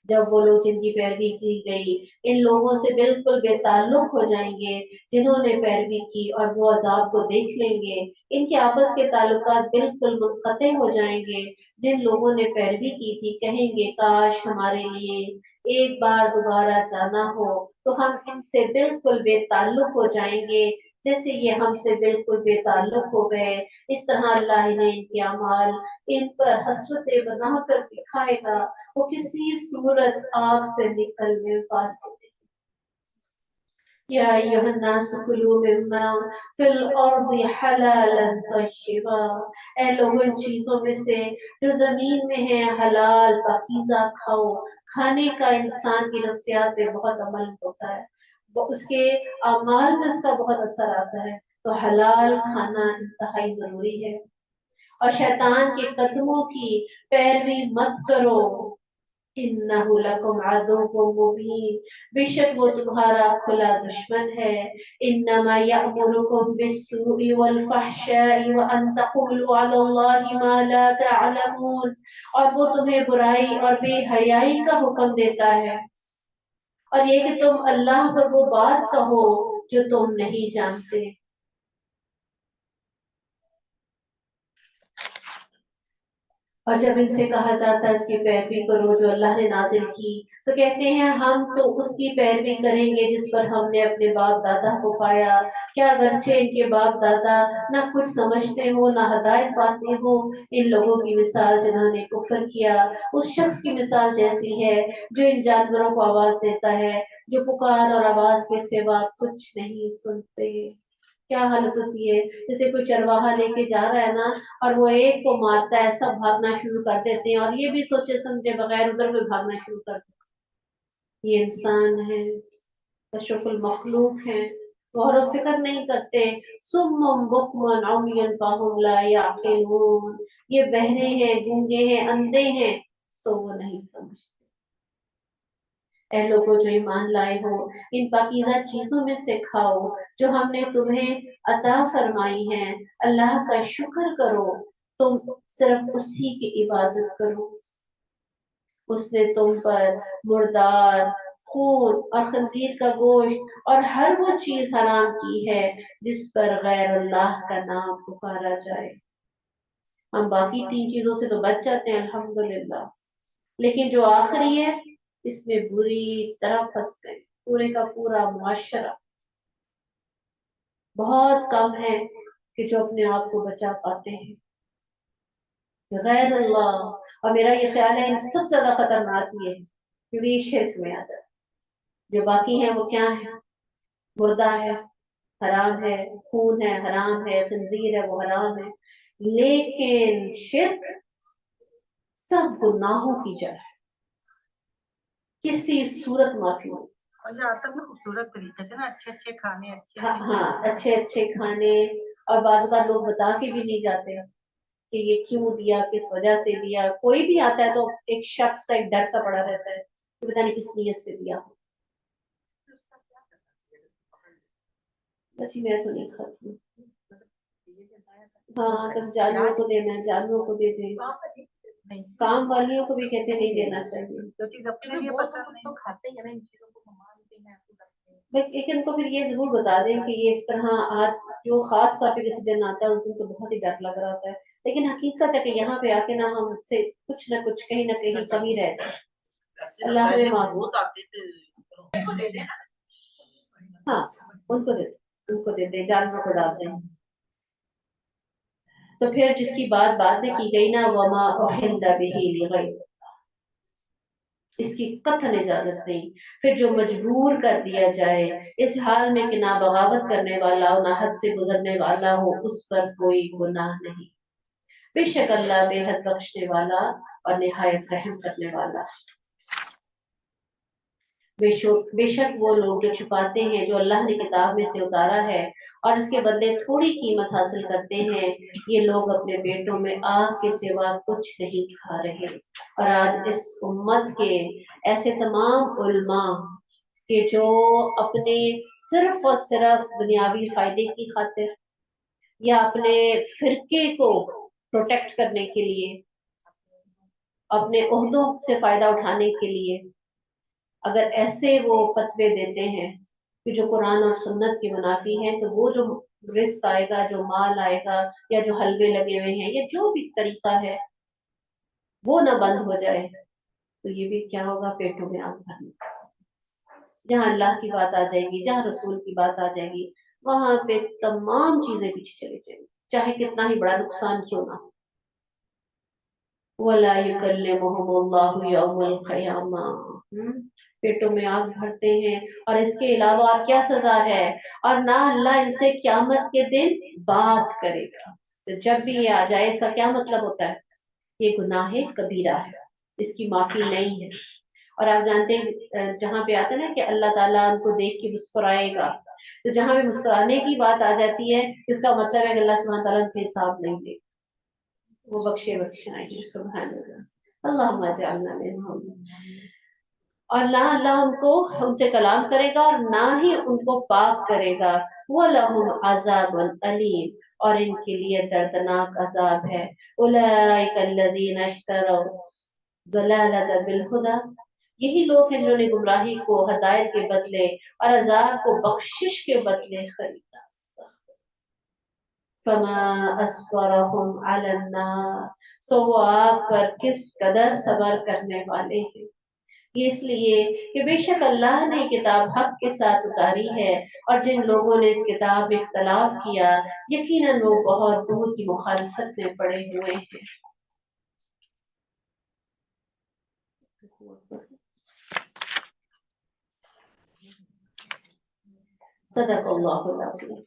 जब वो लोग जिनकी पैरवी की गई इन लोगों से बिल्कुल बेताल्लुक हो जाएंगे जिन्होंने पैरवी की, और वो अजाब को देख लेंगे, इनके आपस के ताल्लुकात बिल्कुल मुनक़ते हो जाएंगे। जिन लोगों ने पैरवी की थी कहेंगे काश हमारे लिए एक बार दोबारा जाना हो तो हम इनसे बिल्कुल बेताल्लुक हो जाएंगे जैसे ये हमसे बिल्कुल बेताल्लुक हो गए। इस तरह अल्लाह ने इनके अमाल इन पर हसरतें बनाकर दिखाएगा, वो किसी सूरत आग से निकलने वाले। या अय्युहन्नास कुलू मिम्मा फिल अर्दि हलालन तय्यिबा, ऐ लोगों इन चीजों में से जो जमीन में है हलाल पाकीज़ा खाओ। खाने का इंसान की नफ्सियात पे बहुत अमल होता है, वो उसके अमाल में उसका बहुत असर आता है, तो हलाल खाना इंतहाई जरूरी है। और शैतान के कदमों की पैरवी मत करो, इन्नहु लकुम अदुव्वुम मुबीन, बेशक वो तुम्हारा खुला दुश्मन है। इन्नमा यअमुरुकुम बिस्सूइ वल फहशाइ व अन तक़ूलू अलल्लाहि मा ला तअलमून, और वो तुम्हें बुराई और बेहयाई का हुक्म देता है और ये कि तुम अल्लाह पर वो बात कहो जो तुम नहीं जानते। और जब इनसे कहा जाता है उसकी पैरवी करो जो अल्लाह ने नाजिल की, तो कहते हैं हम तो उसकी पैरवी करेंगे जिस पर हमने अपने बाप दादा को पाया। क्या अगरचे इनके बाप दादा ना कुछ समझते हो ना हदायत पाते हो, इन लोगों की मिसाल जिन्होंने कुफर किया उस शख्स की मिसाल जैसी है जो इन जानवरों को आवाज देता है, जो पुकार और आवाज के सिवा कुछ नहीं सुनते। क्या हालत होती है, जैसे कोई चरवाहा लेके जा रहा है ना और वो एक को मारता है, सब भागना शुरू कर देते हैं और ये भी सोचे समझे बगैर उधर भी भागना शुरू कर देते हैं। ये इंसान है, अशरफुल मखलूक हैं, गौर व फिक्र नहीं करते। सुम्मुम बुकमुन उम्युन फहुम ला याक़िलून, ये बहरे हैं, गूंगे हैं, अंधे हैं, सो वो नहीं समझते। ऐ लोगों जो ईमान लाए हो, इन पाकीज़ा चीजों में से खाओ जो हमने तुम्हें अता फरमाई हैं, अल्लाह का शुक्र करो, तुम सिर्फ उसी की इबादत करो। उसने तुम पर मुर्दार, खून और खंजीर का गोश्त और हर वो चीज हराम की है जिस पर गैर अल्लाह का नाम पुकारा जाए। हम बाकी 3 चीजों से तो बच जाते हैं अल्हम्दुलिल्लाह, लेकिन जो आखिरी है इसमें बुरी तरह फंस गए पूरे का पूरा मुआशरा। बहुत कम है कि जो अपने आप को बचा पाते हैं गैर अल्लाह। और मेरा ये ख्याल है इन सबसे ज्यादा खतरनाक ये है क्योंकि ये शिर्क में आता है। जो बाकी है वो क्या है, मुर्दा है, हराम है, खून है हराम है, खंजीर है वो हराम है, लेकिन शिर्क सब गुनाहों की जड़ है, किसी सूरत माफी नहीं। और ये आता भी खूबसूरत तरीके से ना, अच्छे अच्छे खाने, अच्छे हाँ अच्छे हाँ, अच्छे अच्छे खाने, और बाजू का लोग बता के भी नहीं जाते कि ये क्यों दिया, किस वजह से दिया। कोई भी आता है तो एक शख्स सा, एक डर सा पड़ा रहता है कि पता नहीं किस नीयत से दिया। बच्ची मैं तो नहीं खाती हूँ। हाँ, अगर जानवरों को देना है जानवरों को दे दें, नहीं, काम वालियों को भी कहते नहीं देना चाहिए। जो चीज अपने लिए पसंद नहीं, तो खाते हैं ना इन चीजों को, मानते हैं ऐसे करते हैं। लेकिन इनको फिर ये जरूर बता दें कि ये इस तरह आज जो खास तौर पे किसी दिन आता है उस दिन तो बहुत ही डर लग रहा होता है, लेकिन हकीकत है कि यहाँ पे आके ना हमसे कुछ ना कुछ कहीं ना कहीं कमी रह जाए। अल्लाह हमें माफ। हाँ, उनको दे दे, जानवरों को डालते हैं। तो फिर जिसकी बात बाद में की गई ना, वमा उहिल्ला बिही लिगैर, इसकी कतई इजाजत नहीं। फिर जो मजबूर कर दिया जाए इस हाल में कि ना बगावत करने वाला हो ना हद से गुजरने वाला हो, उस पर कोई गुनाह नहीं। बेशक अल्लाह बेहद बख्शने वाला और निहायत रहम करने वाला। बेशक वो लोग जो छुपाते हैं जो अल्लाह ने किताब में से उतारा है और इसके बदले थोड़ी कीमत हासिल करते हैं, ये लोग अपने पेटों में आग के सिवा कुछ नहीं खा रहे। और आज इस उम्मत के ऐसे तमाम उल्मा कि जो अपने सिर्फ और सिर्फ दुनियावी फायदे की खातिर या अपने फिरके को प्रोटेक्ट करने के लिए, अपने ओहदों से फायदा उठाने के लिए अगर ऐसे वो फतवे देते हैं कि जो कुरान और सुन्नत के मुनाफी हैं, तो वो जो रिस्क आएगा, जो माल आएगा, या जो हलवे लगे हुए हैं, या जो भी तरीका है वो ना बंद हो जाए, तो ये भी क्या होगा, पेटों में आग भरने। जहाँ अल्लाह की बात आ जाएगी, जहाँ रसूल की बात आ जाएगी, वहां पे तमाम चीजें पीछे चली जाएंगी, चाहे कितना ही बड़ा नुकसान क्यों ना हो। वला युकल्लिमुहुमुल्लाहु यौमल क़ियामा, पेटों में आग भरते हैं। और इसके अलावा और क्या सजा है, और ना अल्लाह इनसे क़यामत के दिन बात करेगा। तो जब भी ये आ जाए, इसका क्या मतलब होता है, ये गुनाह कबीरा है, इसकी माफी नहीं है। और आप जानते हैं जहाँ पे आता है ना कि अल्लाह ताला उनको देख के मुस्कुराएगा, तो जहाँ पे मुस्कुराने की बात आ जाती है, इसका मतलब है कि अल्लाह सुब्हान ताला से हिसाब नहीं ले, वो बख्शाएंगे। सुभान अल्लाह, अल्लाहुम्मा जअलना मिनहुम। और ना अल्लाह उनको उनसे कलाम करेगा और ना ही उनको पाक करेगा। वलहुम अज़ाबुन अलीम, और इनके लिए दर्दनाक अजाब है। उलाइका अल्लज़ीना इश्तरौ ज़लालता बिल हुदा, यही लोग हैं जिन्होंने गुमराही को हदायत के बदले और अजाब को बख्शिश के बदले खरीदा। फमा अस्बरहुम अलन्नार, सो वो आप पर किस कदर सबर करने वाले हैं। ये इसलिए कि बेशक अल्लाह ने किताब हक के साथ उतारी है और जिन लोगों ने इस किताब में इख्तलाफ किया यकीनन वो बहुत दूर की मुखालफत में पड़े हुए हैं। सदक़ल्लाहुल अज़ीम।